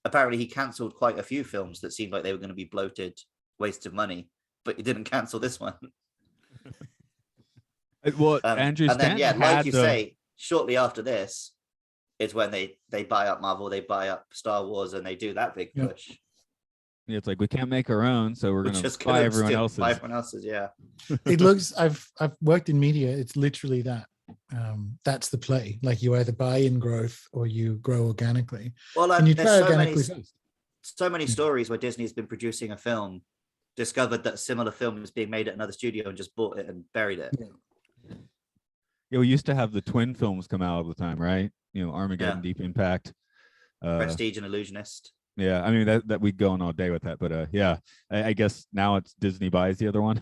Apparently, he cancelled quite a few films that seemed like they were going to be bloated, waste of money, but he didn't cancel this one. Well, Andrew Stanton then, like you the... say, shortly after this is when they buy up Marvel, they buy up Star Wars, and they do that big push. Yeah, it's like we can't make our own, so we're going to buy everyone else's. Buy everyone else's, yeah. It looks. I've worked in media. It's literally that. That's the play. Like, you either buy in growth or you grow organically. Well, and you try organically first. So many stories where Disney has been producing a film, discovered that a similar film was being made at another studio, and just bought it and buried it. Yeah, we used to have the twin films come out all the time, right? Armageddon, Deep Impact, Prestige, and Illusionist. Yeah, I mean that we'd go on all day with that, but yeah, I guess now it's Disney buys the other one.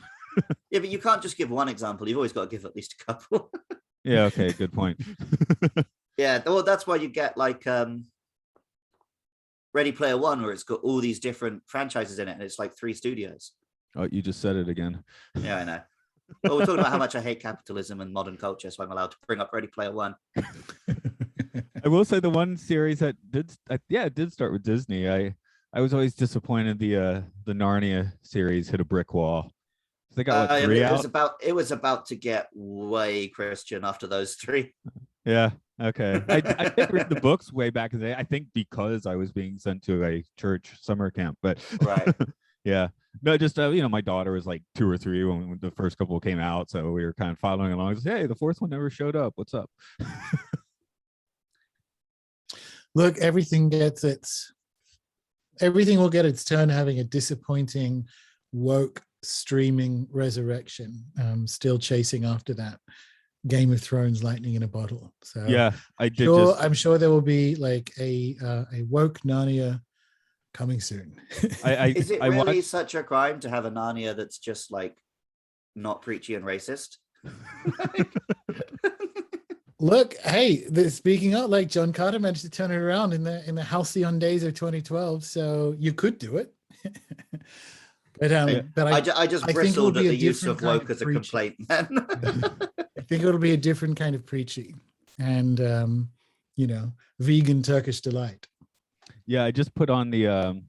Yeah, but you can't just give one example. You've always got to give at least a couple. Yeah. Okay. Good point. Yeah. Well, that's why you get like Ready Player One, where it's got all these different franchises in it, and it's like 3 studios. Oh, you just said it again. Yeah, I know. Well, we're talking about how much I hate capitalism and modern culture, so I'm allowed to bring up Ready Player One. I will say the one series that did start with Disney. I was always disappointed the Narnia series hit a brick wall. They got like 3 out. It was about to get way Christian after those 3. Yeah. Okay. I did read the books way back in the day. I think because I was being sent to a church summer camp, but right. Yeah. No, just my daughter was like 2 or 3 when the first couple came out, so we were kind of following along. Just, hey, the fourth one never showed up. What's up? Look, everything will get its turn having a disappointing woke streaming resurrection. Still chasing after that Game of Thrones lightning in a bottle. So yeah, I'm sure there will be like a woke Narnia coming soon. Is it really such a crime to have a Narnia that's just like not preachy and racist? Look, hey, speaking of, like, John Carter managed to turn it around in the halcyon days of 2012, so you could do it. But I just bristled at the use of woke as a complaint, man. I think it'll be a different kind of preachy and vegan Turkish delight. Yeah, I just put on the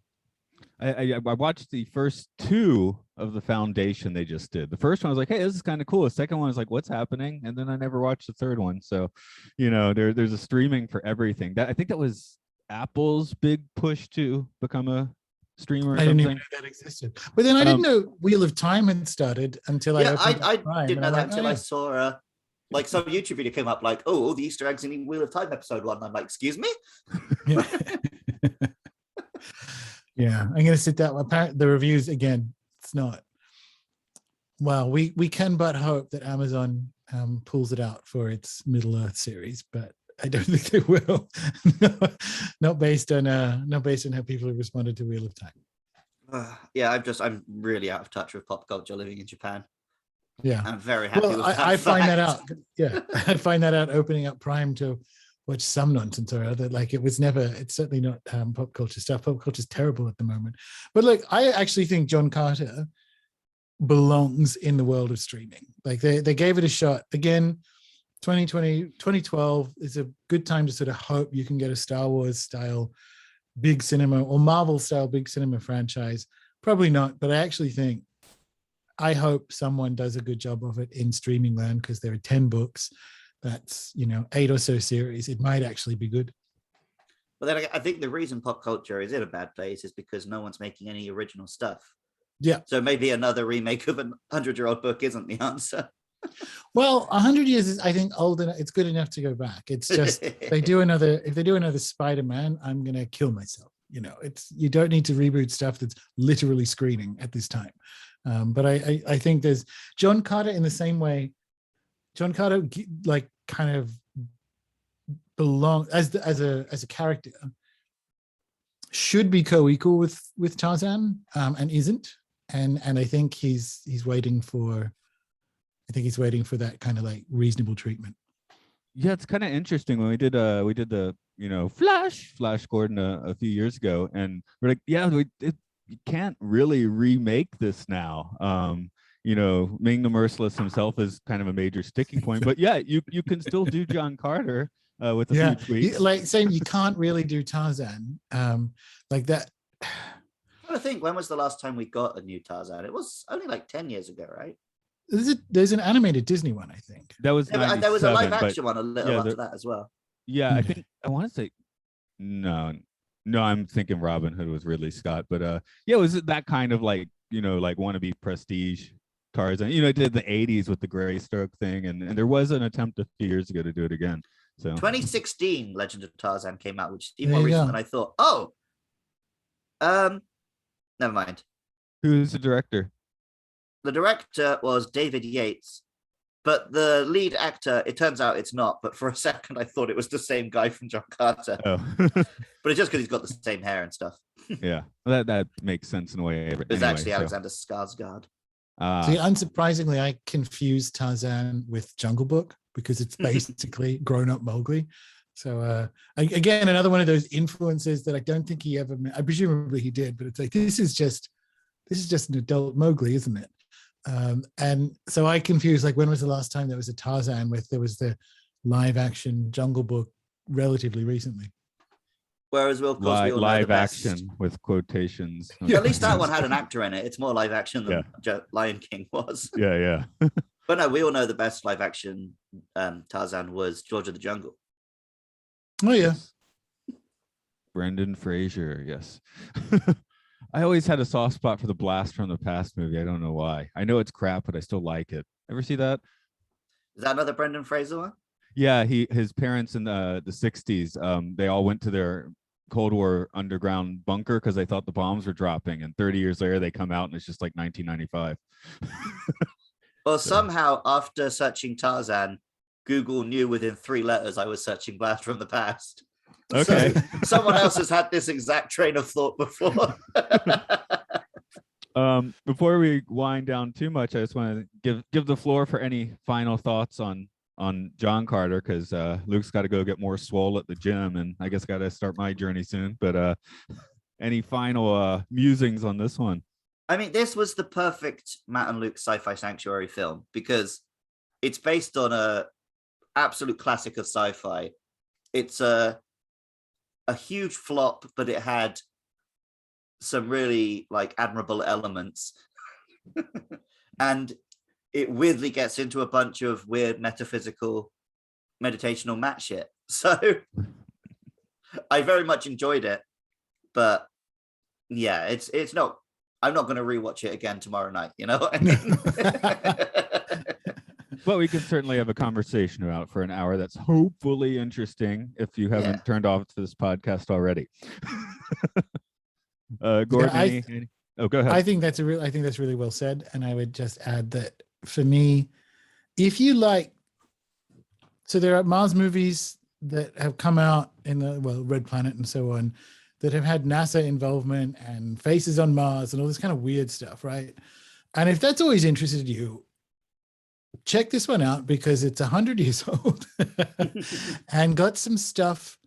I watched the first 2 of the Foundation they just did. The first one I was like, hey, this is kind of cool. The second one was like, what's happening? And then I never watched the third one. So, there's a streaming for everything. I think that was Apple's big push to become a streamer. I didn't even know that existed. But then I didn't know Wheel of Time had started until I didn't know that until I saw like some YouTube video came up like, oh, all the Easter eggs in Wheel of Time episode 1. I'm like, excuse me? Yeah. Yeah, I'm gonna sit down. Apparently, the reviews again, it's not. Well, we can but hope that Amazon pulls it out for its Middle Earth series, but I don't think they will. Not based on how people have responded to Wheel of Time. Yeah, I'm really out of touch with pop culture living in Japan. Yeah, I'm very happy with that. I find that out. Yeah, I find that out opening up Prime to watch some nonsense or other. Like, it's certainly not pop culture stuff. Pop culture is terrible at the moment. But look, I actually think John Carter belongs in the world of streaming. Like, they gave it a shot. Again, 2012 is a good time to sort of hope you can get a Star Wars style big cinema or Marvel style big cinema franchise. Probably not, but I hope someone does a good job of it in streaming land, because there are 10 books. That's 8 or so series. It might actually be good. But then I think the reason pop culture is in a bad place is because no one's making any original stuff. Yeah. So maybe another remake of a 100-year-old book isn't the answer. Well, 100 years is, I think, old enough. It's good enough to go back. It's just if they do another Spider-Man, I'm gonna kill myself. You don't need to reboot stuff that's literally screening at this time. But I think there's John Carter in the same way. John Carter, like, kind of belong as a character, should be co-equal with Tarzan, and isn't. And I think he's waiting for that kind of like reasonable treatment. Yeah, it's kind of interesting when we did the Flash Gordon a few years ago, and we're like, yeah, you can't really remake this now. Ming the Merciless himself is kind of a major sticking point, but yeah, you can still do John Carter with a few tweaks. Like saying you can't really do Tarzan like that. I think, when was the last time we got a new Tarzan? It was only like 10 years ago, right? There's an animated Disney one, I think. That was there was a live action one a little after that as well. Yeah, I think I want to say no, I'm thinking Robin Hood was Ridley Scott, but it was that kind of like like wannabe prestige Tarzan. It did the 80s with the Greystroke thing, and there was an attempt a few years ago to do it again. So 2016, Legend of Tarzan came out, which is even more recent than I thought. Oh, never mind. Who's the director? The director was David Yates, but the lead actor, it turns out it's not. But for a second, I thought it was the same guy from John Carter. Oh. But it's just because he's got the same hair and stuff. Yeah, that makes sense in a way. It was actually Alexander Skarsgård. See, unsurprisingly, I confused Tarzan with Jungle Book because it's basically grown-up Mowgli. So again, another one of those influences that I don't think he ever met. Presumably he did, but it's like this is just an adult Mowgli, isn't it? And so I confused, like, when was the last time there was a Tarzan there was the live action Jungle Book relatively recently. Whereas, well, of course, we all live action with quotations. At least that one had an actor in it. It's more live action than Lion King was. Yeah. But no, we all know the best live action Tarzan was George of the Jungle. Oh yeah, Brendan Fraser. Yes. I always had a soft spot for the Blast from the Past movie. I don't know why. I know it's crap, but I still like it. Ever see that? Is that another Brendan Fraser one? Yeah, his parents in the 60s, they all went to their Cold War underground bunker because they thought the bombs were dropping, and 30 years later they come out and it's just like 1995. Well, somehow after searching Tarzan, Google knew within 3 letters I was searching Blast from the Past. Okay. So someone else has had this exact train of thought before. Before we wind down too much, I just want to give the floor for any final thoughts on John Carter, because Luke's got to go get more swole at the gym, and I guess got to start my journey soon. But any final musings on this one? I mean, this was the perfect Matt and Luke Sci-Fi Sanctuary film because it's based on a absolute classic of sci-fi. It's a huge flop, but it had some really like admirable elements. And it weirdly gets into a bunch of weird metaphysical meditational Matt shit. So I very much enjoyed it, but yeah, it's not, I'm not going to rewatch it again tomorrow night. You know what I mean? But we can certainly have a conversation about for an hour that's hopefully interesting if you haven't turned off to this podcast already. Gordon, oh, go ahead. I think that's really well said, and I would just add that for me, if you like, so there are Mars movies that have come out in the Red Planet and so on, that have had NASA involvement and Faces on Mars and all this kind of weird stuff, right? And if that's always interested you, check this one out because it's 100 years old and got some stuff.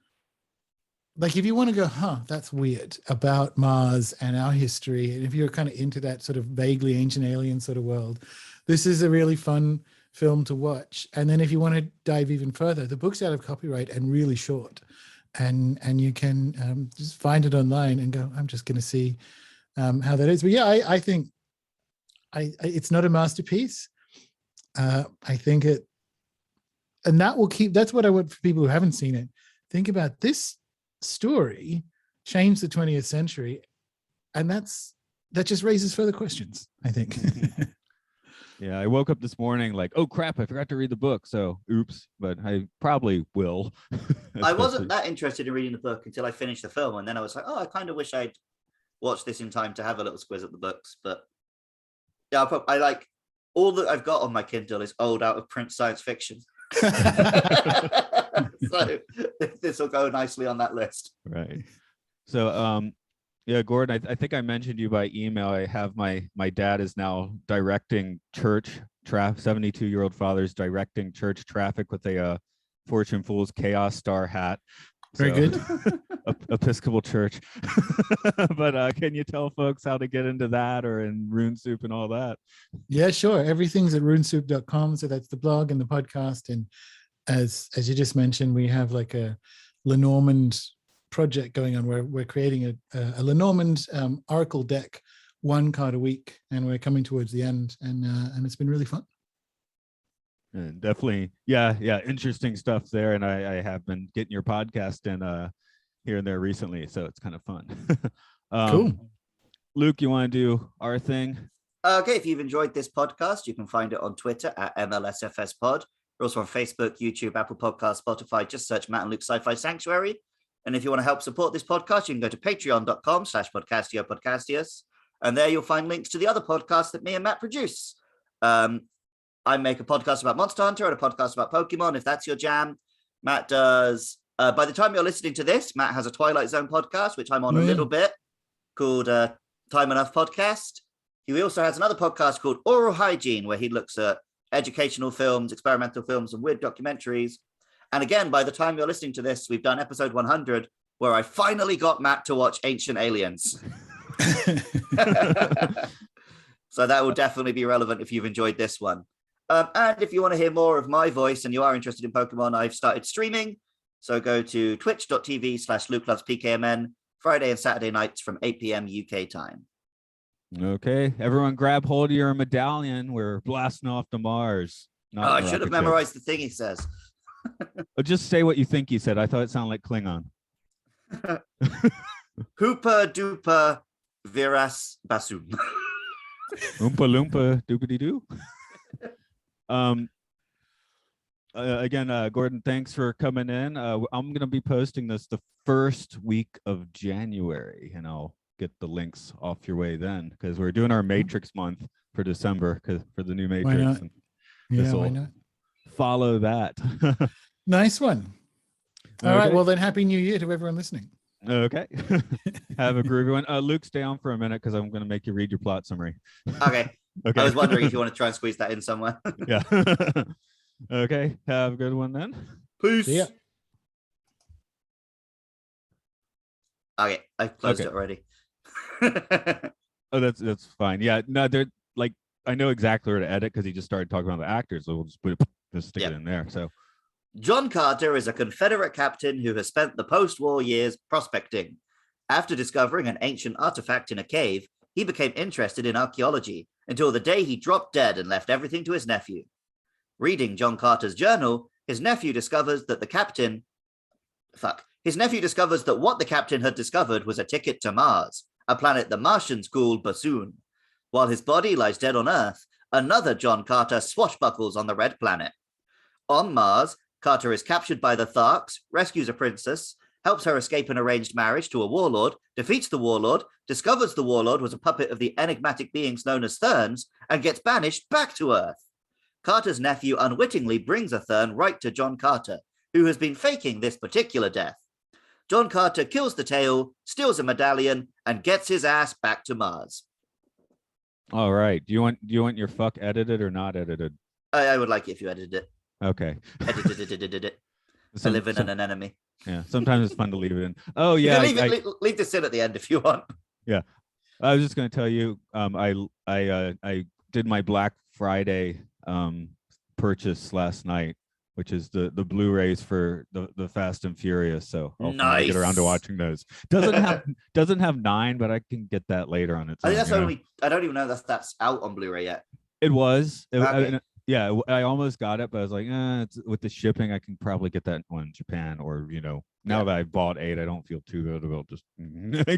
Like if you want to go, that's weird about Mars and our history, and if you're kind of into that sort of vaguely ancient alien sort of world, this is a really fun film to watch. And then if you want to dive even further, the book's out of copyright and really short, and you can just find it online and go, I'm just going to see how that is. But yeah, I think it's not a masterpiece. I think it, and that's what I want for people who haven't seen it. Think about this story changed the 20th century, and that just raises further questions, I think. Yeah, I woke up this morning like, oh crap, I forgot to read the book, so oops, but I probably will. I wasn't that interested in reading the book until I finished the film, and then I was like, I kind of wish I'd watched this in time to have a little squiz at the books. But yeah, I like all that I've got on my Kindle is old out of print science fiction. So this will go nicely on that list. Right. So yeah, Gordon, I think I mentioned you by email. I have my dad is now directing church traffic. 72-year-old father's directing church traffic with a Fortune Fool's Chaos Star hat. Very good. Episcopal Church. But can you tell folks how to get into that or in Rune Soup and all that? Yeah, sure. Everything's at runesoup.com. So that's the blog and the podcast. And as you just mentioned, we have like a Lenormand project going on where we're creating a Lenormand Oracle deck, 1 card a week, and we're coming towards the end, and it's been really fun. And definitely, yeah, interesting stuff there. And I have been getting your podcast in here and there recently, so it's kind of fun. Cool. Luke, you want to do our thing? Okay, if you've enjoyed this podcast, you can find it on Twitter at MLSFS123. We're also on Facebook, YouTube, Apple Podcasts, Spotify. Just search Matt and Luke Sci-Fi Sanctuary. And if you want to help support this podcast, you can go to patreon.com/podcastio-podcastius. And there you'll find links to the other podcasts that me and Matt produce. I make a podcast about Monster Hunter and a podcast about Pokemon, if that's your jam. Matt does, by the time you're listening to this, Matt has a Twilight Zone podcast, which I'm on a little bit, called Time Enough Podcast. He also has another podcast called Oral Hygiene, where he looks at educational films, experimental films, and weird documentaries. And again, by the time you're listening to this, we've done episode 100, where I finally got Matt to watch Ancient Aliens. So that will definitely be relevant if you've enjoyed this one. And if you want to hear more of my voice and you are interested in Pokemon, I've started streaming. So go to twitch.tv/LukeLovesPKMN, Friday and Saturday nights from 8 p.m. UK time. Okay, everyone grab hold of your medallion. We're blasting off to Mars. I should have memorized the thing he says. But just say what you think he said. I thought it sounded like Klingon. Hooper duper Viras Bassoon. Oompa loompa doopity doo. Again, Gordon, thanks for coming in. I'm gonna be posting this the first week of January, and I'll get the links off your way then, because we're doing our Matrix month for December, because for the new Why Matrix. not? And Yeah, why not? follow that. Nice one. All Okay. right. Well, then, Happy New Year to everyone listening. Okay. Have a groovy one. Luke, stay on for a minute because I'm going to make you read your plot summary. Okay. Okay. I was wondering if you want to try and squeeze that in somewhere. Yeah. Okay. Have a good one then. Peace. See ya. Okay, I closed Okay. it already. Oh, that's fine. Yeah. No, they're like, I know exactly where to edit because he just started talking about the actors, so we'll just stick it in there. So John Carter is a Confederate captain who has spent the post-war years prospecting. After discovering an ancient artifact in a cave, he became interested in archaeology until the day he dropped dead and left everything to his nephew. Reading John Carter's journal, his nephew discovers that what the captain had discovered was a ticket to Mars, a planet the Martians called Bassoon. While his body lies dead on Earth, another John Carter swashbuckles on the red planet. On Mars, Carter is captured by the Tharks, rescues a princess, helps her escape an arranged marriage to a warlord, defeats the warlord, discovers the warlord was a puppet of the enigmatic beings known as Therns, and gets banished back to Earth. Carter's nephew unwittingly brings a Thern right to John Carter, who has been faking this particular death. John Carter kills the tail, steals a medallion, and gets his ass back to Mars. all right. Do you want your fuck edited or not edited? I would like it if you edited it. Okay. Edited it. I live in an enemy. Yeah. Sometimes it's fun to leave it in. Oh You yeah. can leave this in at the end if you want. Yeah. I was just going to tell you, I did my Black Friday purchase last night, which is the Blu-rays for the Fast and Furious. So I'll finally get around to watching those. Doesn't have 9, but I can get that later on its I own. think that's only. I don't even know that's out on Blu-ray yet. It was. Okay. Yeah, I almost got it, but I was like, it's, with the shipping, I can probably get that one in Japan, or now that I bought 8, I don't feel too good about just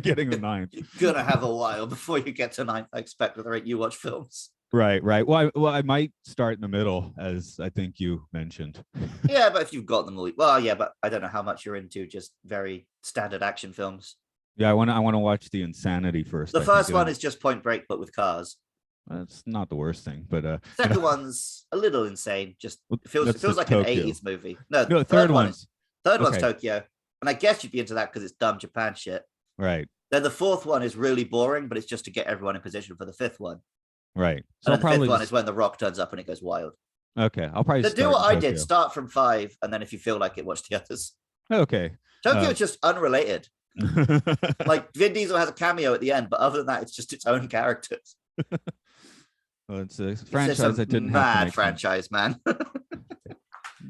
getting the 9. You're gonna have a while before you get to 9. I expect with the rate you watch films. Right. Well, I might start in the middle, as I think you mentioned. Yeah, but if you've got them all, well, yeah, but I don't know how much you're into just very standard action films. Yeah, I want to watch The Insanity first. The first one is just Point Break, but with cars. That's not the worst thing, but Second one's a little insane. Just it feels like Tokyo. an 80s movie. No, third one's Tokyo, and I guess you'd be into that because it's dumb Japan shit. right. Then the fourth one is really boring, but it's just to get everyone in position for the fifth one. Right. So And I'll then the probably fifth one is when the Rock turns up and it goes wild. okay. I'll probably So do start what in I did: Tokyo. start from 5, and then if you feel like it, watch the others. Okay. Tokyo is just unrelated. Like Vin Diesel has a cameo at the end, but other than that, it's just its own characters. Well, it's a It's franchise just a that didn't have to mad make sense. franchise, man.